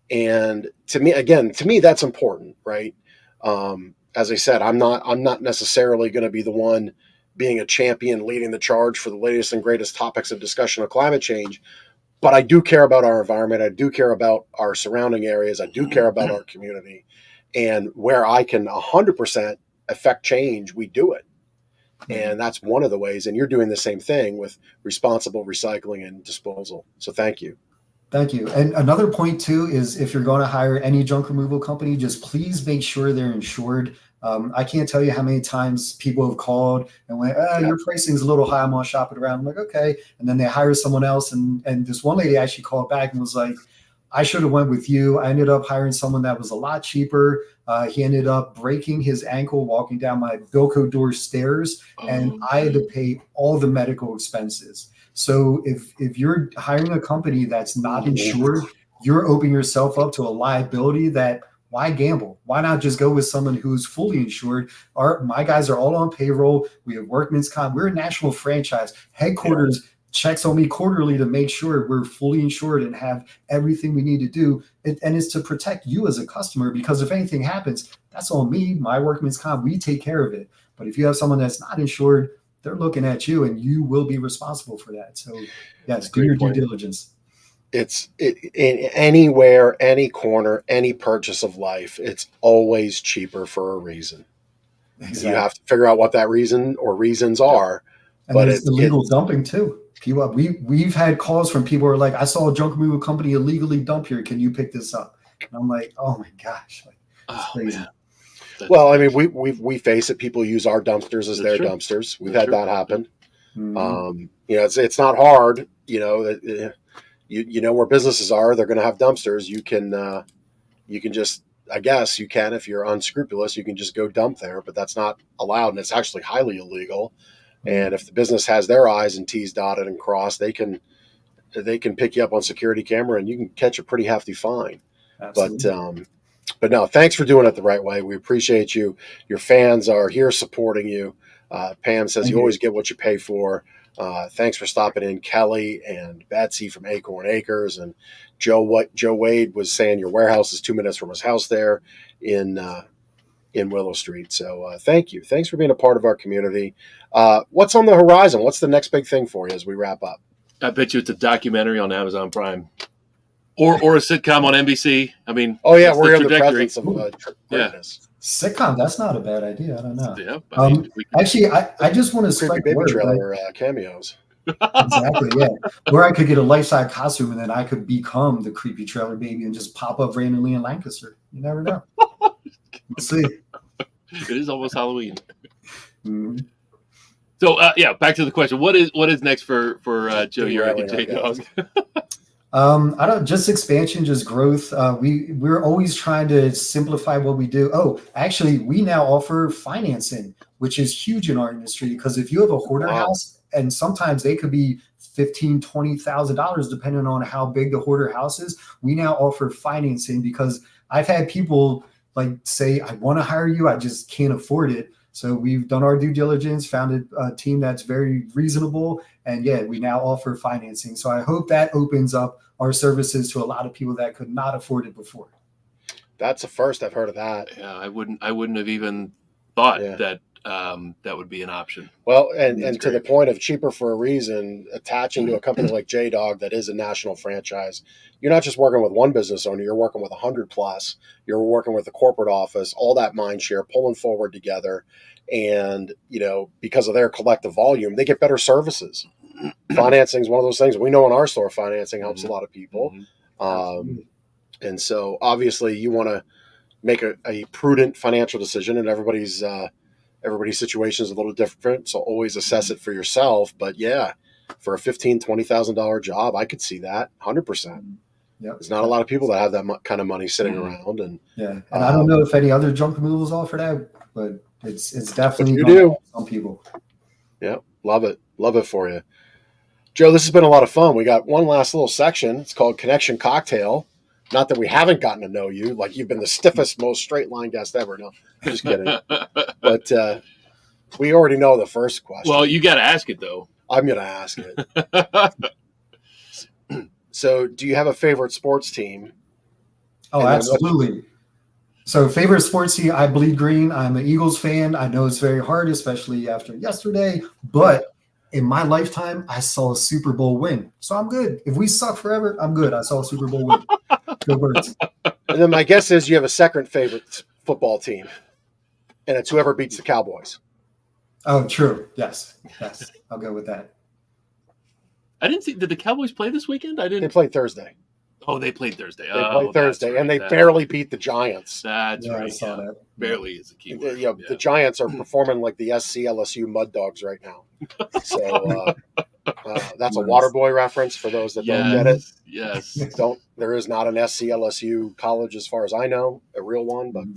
And to me, that's important, right? As I said, I'm not necessarily going to be the one being a champion leading the charge for the latest and greatest topics of discussion of climate change. but I do care about our environment. I do care about our surrounding areas. I do care about our community, and where I can 100% affect change, we do it. And that's one of the ways. And you're doing the same thing with responsible recycling and disposal. So thank you. Thank you. And another point too is if you're going to hire any junk removal company, just please make sure they're insured. I can't tell you how many times people have called and went, your pricing is a little high. I'm going to shop it around. I'm like, okay. And then they hire someone else. And this one lady actually called back and was like, I should have went with you. I ended up hiring someone that was a lot cheaper. He ended up breaking his ankle walking down my Bilko door stairs, and I had to pay all the medical expenses. So if you're hiring a company that's not insured, you're opening yourself up to a liability that why gamble? Why not just go with someone who's fully insured? My guys are all on payroll. We have workman's comp. We're a national franchise. Headquarters checks on me quarterly to make sure we're fully insured and have everything we need to do. And it's to protect you as a customer, because if anything happens, that's on me, my workman's comp, we take care of it. But if you have someone that's not insured, they're looking at you and you will be responsible for that. So yes, do your due diligence. It's in anywhere, any corner, any purchase of life, it's always cheaper for a reason. Exactly. You have to figure out what that reason or reasons are. And but it's illegal dumping too. People, we've had calls from people who are like, I saw a junk removal company illegally dump here. Can you pick this up? And I'm like, oh my gosh, that's crazy. Man. Well, I mean, we face it. People use our dumpsters as their dumpsters. We've had that happen. Mm-hmm. It's not hard. You know where businesses are. They're going to have dumpsters. You can just, I guess you can, if you're unscrupulous, you can just go dump there. But that's not allowed, and it's actually highly illegal. And if the business has their I's and T's dotted and crossed, they can pick you up on security camera and you can catch a pretty hefty fine. Absolutely. But no, thanks for doing it the right way. We appreciate you. Your fans are here supporting you. Pam says you always get what you pay for. Thanks for stopping in, Kelly and Betsy from Acorn Acres, and Joe Wade was saying your warehouse is 2 minutes from his house there in Willow Street. So thank you. Thanks for being a part of our community. What's on the horizon? What's the next big thing for you as we wrap up? I bet you it's a documentary on Amazon Prime or a sitcom on NBC. I mean, we're in the presence of greatness. Sitcom, that's not a bad idea. I don't know. Yeah, actually, I just want to spread the word. Trailer cameos. Exactly, yeah. Where I could get a life-size costume and then I could become the creepy trailer baby and just pop up randomly in Lancaster. You never know. We'll see. It is almost Halloween. Mm-hmm. So back to the question. What is next for Joe Yurick and JDog? I don't, just expansion, just growth. We're always trying to simplify what we do. Oh, actually, we now offer financing, which is huge in our industry, because if you have a hoarder house, and sometimes they could be $15,000, $20,000 depending on how big the hoarder house is, we now offer financing, because I've had people like say, I want to hire you, I just can't afford it. So we've done our due diligence, found a team that's very reasonable, and we now offer financing. So I hope that opens up our services to a lot of people that could not afford it before. That's the first I've heard of that. Yeah, I wouldn't have even thought that that would be an option. Well, and to the point of cheaper for a reason, attaching to a company like JDog that is a national franchise, you're not just working with one business owner, you're working with 100 plus. You're working with the corporate office, all that mind share, pulling forward together. And, because of their collective volume, they get better services. Financing is one of those things. We know in our store, financing helps a lot of people. And so obviously you want to make a prudent financial decision, and everybody's situation is a little different. So always assess it for yourself. But for a $15,000, $20,000 job, I could see that 100%. There's not a lot of people that have that kind of money sitting around. And I don't know if any other junk removals offer that, but it's definitely you do. Some people. Yeah, love it for you, Joe. This has been a lot of fun. We got one last little section. It's called Connection Cocktail. Not that we haven't gotten to know you, like you've been the stiffest, most straight line guest ever. No, I'm just kidding. But we already know the first question. Well, you got to ask it though. I'm going to ask it. So, do you have a favorite sports team? Oh, absolutely. So, favorite sports team, I bleed green. I'm an Eagles fan. I know it's very hard, especially after yesterday, but in my lifetime, I saw a Super Bowl win. So I'm good. If we suck forever, I'm good. I saw a Super Bowl win. Go Birds. And then my guess is you have a second favorite football team, and it's whoever beats the Cowboys. Oh, true. Yes. I'll go with that. I didn't see. Did the Cowboys play this weekend? I They didn't. played Thursday. Oh, they played Thursday. They played Thursday, that's right. and they barely beat the Giants. That's Yeah, I right. saw Yeah. that. Barely is a key word. The Giants are performing like the SC LSU Mud Dogs right now. So that's a Waterboy reference for those that don't get it. Yes. There is not an SC LSU college as far as I know, a real one, but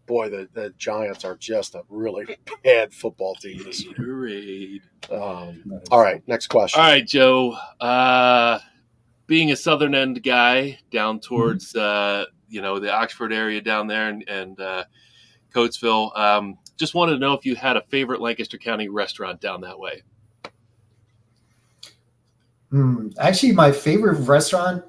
boy, the Giants are just a really bad football team this year. Parade. All right, next question. All right, Joe. Being a Southern End guy down towards the Oxford area down there and Coatesville, just wanted to know if you had a favorite Lancaster County restaurant down that way. Actually, my favorite restaurant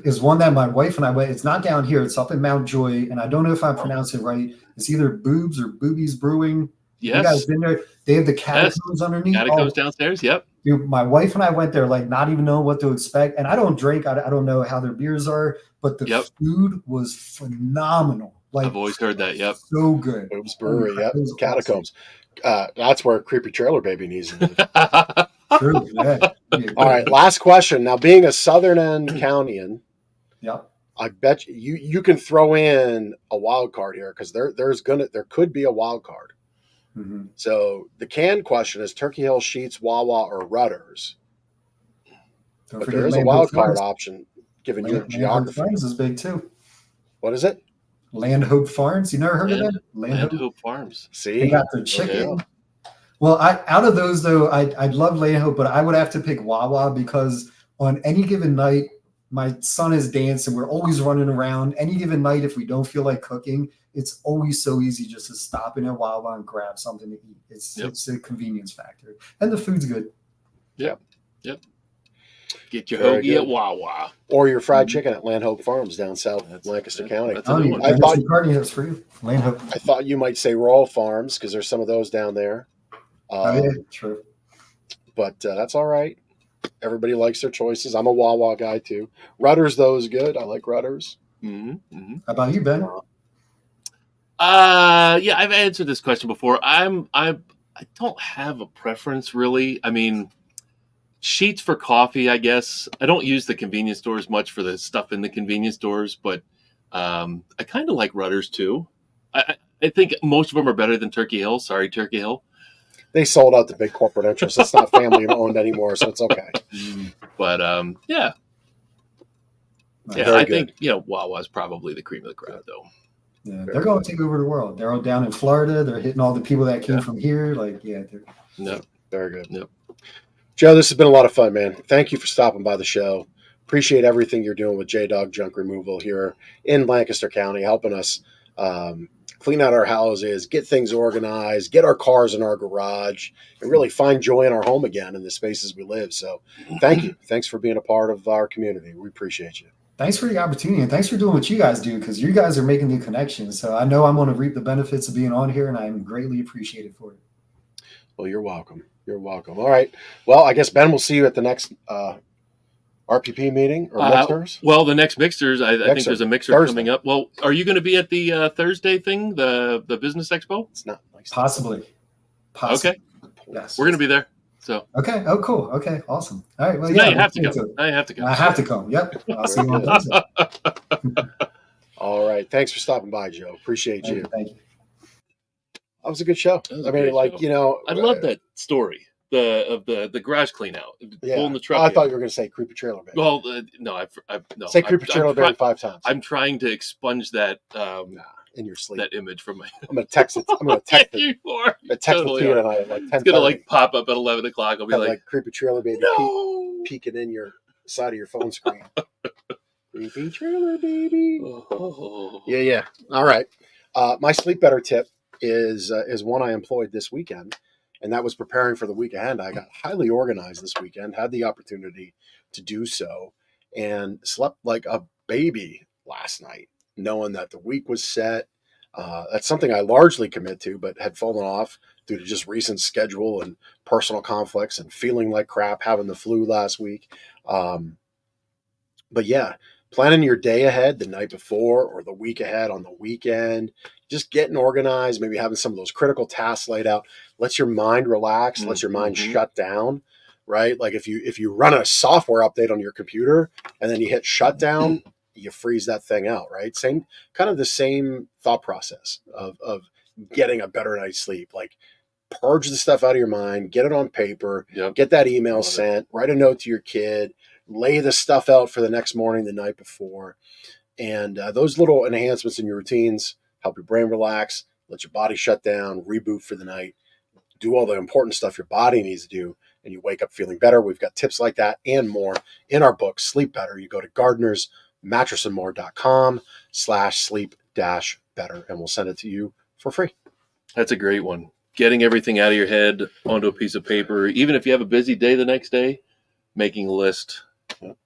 is one that my wife and I went. It's not down here. It's up in Mount Joy, and I don't know if I pronounce it right. It's either Boobs or Boobies Brewing. Yes. You guys been there? They have the catacombs underneath. Catacombs downstairs. Yep. Dude, my wife and I went there, like not even knowing what to expect. And I don't drink. I don't know how their beers are, but the food was phenomenal. Like I've always heard that. Yep. So good. Boobs Brewery. Yep. Catacombs. That's where Creepy Trailer Baby needs to be. True. Yeah. All right, last question. Now, being a Southern End Countyan, Yep. I bet you can throw in a wild card here because there could be a wild card. Mm-hmm. So the canned question is Turkey Hill, Sheets, Wawa, or Rudders. But there is a wild card option given your geography. Farms is big too. What is it? Land Hope Farms. You never heard of that? Land Hope Farms. See, they got their chicken. Well, out of those though, I'd love Land Hope, but I would have to pick Wawa because on any given night, my son is dancing. We're always running around. Any given night, if we don't feel like cooking, it's always so easy just to stop in at Wawa and grab something to eat. It's a convenience factor, and the food's good. Yep. Get your hoagie at Wawa or your fried chicken at Land Hope Farms down south of Lancaster County. I thought for you, Land Hope. I thought you might say Royal Farms because there's some of those down there. True. But that's all right. Everybody likes their choices. I'm a Wawa guy too. Rudders though is good. I like Rudders. Mm-hmm. How about you, Ben? Yeah, I've answered this question before. I don't have a preference really. I mean, Sheets for coffee, I guess. I don't use the convenience stores much for the stuff in the convenience stores, but I kind of like Rudders too. I think most of them are better than Turkey Hill. Sorry, Turkey Hill. They sold out to big corporate interests. It's not family owned anymore, so it's okay. But yeah. Very I good. think Wawa's probably the cream of the crop, though. Yeah, they're going to take over the world. They're all down in Florida. They're hitting all the people that came from here. Very good. Yep. Joe, this has been a lot of fun, man. Thank you for stopping by the show. Appreciate everything you're doing with JDog Junk Removal here in Lancaster County, helping us clean out our houses, get things organized, get our cars in our garage, and really find joy in our home again in the spaces we live. So thank you. Thanks for being a part of our community. We appreciate you. Thanks for the opportunity, and thanks for doing what you guys do, because you guys are making new connections. So I know I'm going to reap the benefits of being on here, and I'm greatly appreciated for it. Well, you're welcome. You're welcome. All right. Well, I guess, Ben, we'll see you at the next RPP meeting or mixers. Well, the next mixers, I think there's a mixer Thursday. coming up. Well, are you going to be at the Thursday thing, the business expo? It's not nice. Possibly. Okay. Yes. We're going to be there. So. Okay. Oh, cool. Okay. Awesome. All right. Well, Now you have to go. Now you have to go. I have to come. Yep. I'll see you on Thursday. All right. Thanks for stopping by, Joe. Appreciate you. Thank you. That was a good show. I love that story. The garage clean out, pulling the truck. I thought you were going to say Creepy Trailer Baby. Well, no, no. Say Creepy Trailer Baby 5 times. I'm trying to expunge that in your sleep. That image from my. I'm going to text it. I'm going to text it. You are. I text it to you tonight at like 10:30. It's going to pop up at 11 o'clock. I'll be like Creepy Trailer Baby peeking in your side of your phone screen. Creepy Trailer Baby. Oh. Yeah. All right. My sleep better tip is one I employed this weekend, and that was preparing for the week ahead. I got highly organized this weekend, had the opportunity to do so, and slept like a baby last night, knowing that the week was set. That's something I largely commit to, but had fallen off due to just recent schedule and personal conflicts and feeling like crap, having the flu last week. But yeah, planning your day ahead the night before or the week ahead on the weekend, just getting organized, maybe having some of those critical tasks laid out, lets your mind relax, lets your mind shut down, right? Like if you run a software update on your computer and then you hit shutdown, you freeze that thing out, right? Kind of the same thought process of getting a better night's sleep. Like purge the stuff out of your mind, get it on paper, get that email sent, write a note to your kid, lay the stuff out for the next morning, the night before. And those little enhancements in your routines help your brain relax, let your body shut down, reboot for the night, do all the important stuff your body needs to do, and you wake up feeling better. We've got tips like that and more in our book, Sleep Better. You go to gardenersmattressandmore.com/sleep-better, and we'll send it to you for free. That's a great one. Getting everything out of your head onto a piece of paper, even if you have a busy day the next day, making a list.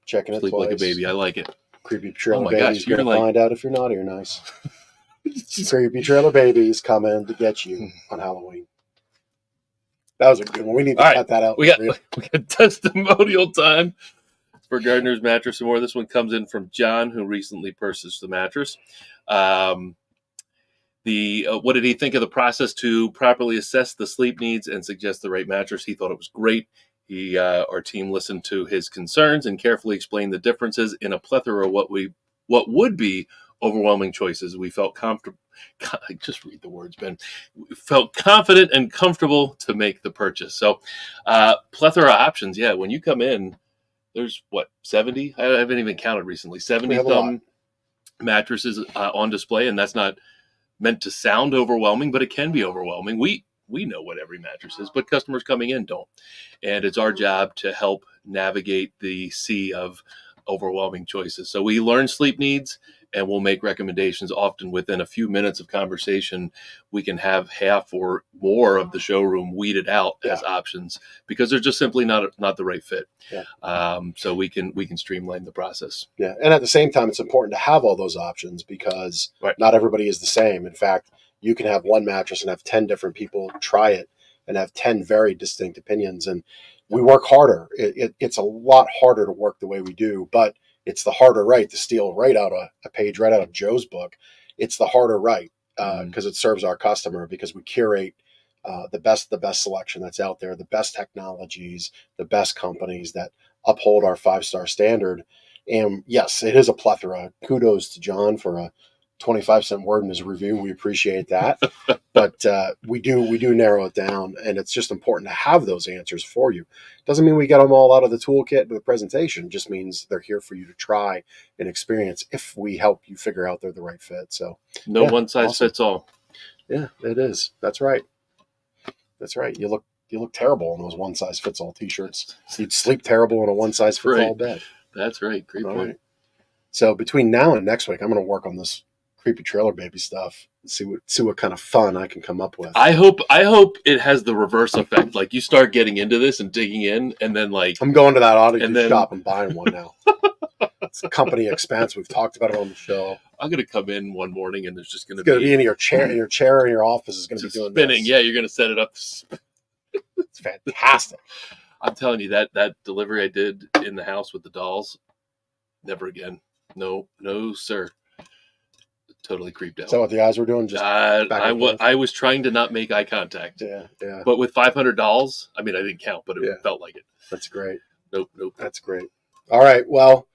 Checking it Sleep twice. like a baby. I like it. Creepy trailer my babies gosh, you're gonna like- find out if you're naughty or nice. Creepy trailer babies coming to get you on Halloween. That was a good one. We need to All right. cut that out. We got testimonial time for Gardener's Mattress and More. This one comes in from John, who recently purchased the mattress. What did he think of the process to properly assess the sleep needs and suggest the right mattress? He thought it was great. Our team listened to his concerns and carefully explained the differences in a plethora of what would be overwhelming choices. We felt comfortable. Just read the words, Ben. We felt confident and comfortable to make the purchase. So, plethora of options. Yeah, when you come in, there's 70? I haven't even counted recently. 70 thumb mattresses on display, and that's not meant to sound overwhelming, but it can be overwhelming. We know what every mattress is, but customers coming in don't. And it's our job to help navigate the sea of overwhelming choices. So we learn sleep needs and we'll make recommendations. Often within a few minutes of conversation, we can have half or more of the showroom weeded out as options because they're just simply not the right fit. So we can streamline the process. Yeah. And at the same time, it's important to have all those options because not everybody is the same. In fact, you can have one mattress and have 10 different people try it and have 10 very distinct opinions. And we work harder. It's a lot harder to work the way we do, but it's the harder right to steal right out a page right out of Joe's book. It's the harder right because it serves our customer, because we curate the best selection that's out there, the best technologies, the best companies that uphold our 5-star standard. And yes, it is a plethora. Kudos to John for a 25-cent word in his review. We appreciate that. But we do narrow it down, and it's just important to have those answers for you. Doesn't mean we get them all out of the toolkit with the presentation. It just means they're here for you to try and experience if we help you figure out they're the right fit. So no one size fits all. Yeah, it is. That's right. That's right. You look terrible in those one size fits all t-shirts. You'd sleep terrible in a one size fits all bed. That's right. Great point. Right. So between now and next week, I'm going to work on this creepy trailer baby stuff. See what kind of fun I can come up with. I hope it has the reverse effect. Like you start getting into this and digging in, and then I'm going to that audio shop and buying one now. It's a company expense. We've talked about it on the show. I'm going to come in one morning and there's just going to be in your chair. Your chair in your office is going to be doing spinning. This. Yeah, you're going to set it up. It's fantastic. I'm telling you that delivery I did in the house with the dolls, never again. No, sir. Totally creeped out. Is that what the guys were doing? Just I was trying to not make eye contact. Yeah. But with $500, I mean, I didn't count, but it felt like it. That's great. Nope. That's great. All right. Well,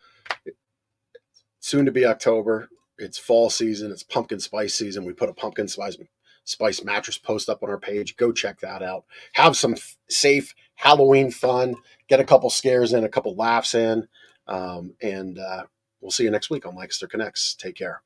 soon to be October. It's fall season. It's pumpkin spice season. We put a pumpkin spice mattress post up on our page. Go check that out. Have some safe Halloween fun. Get a couple scares in, a couple laughs in. And we'll see you next week on Lancaster Connects. Take care.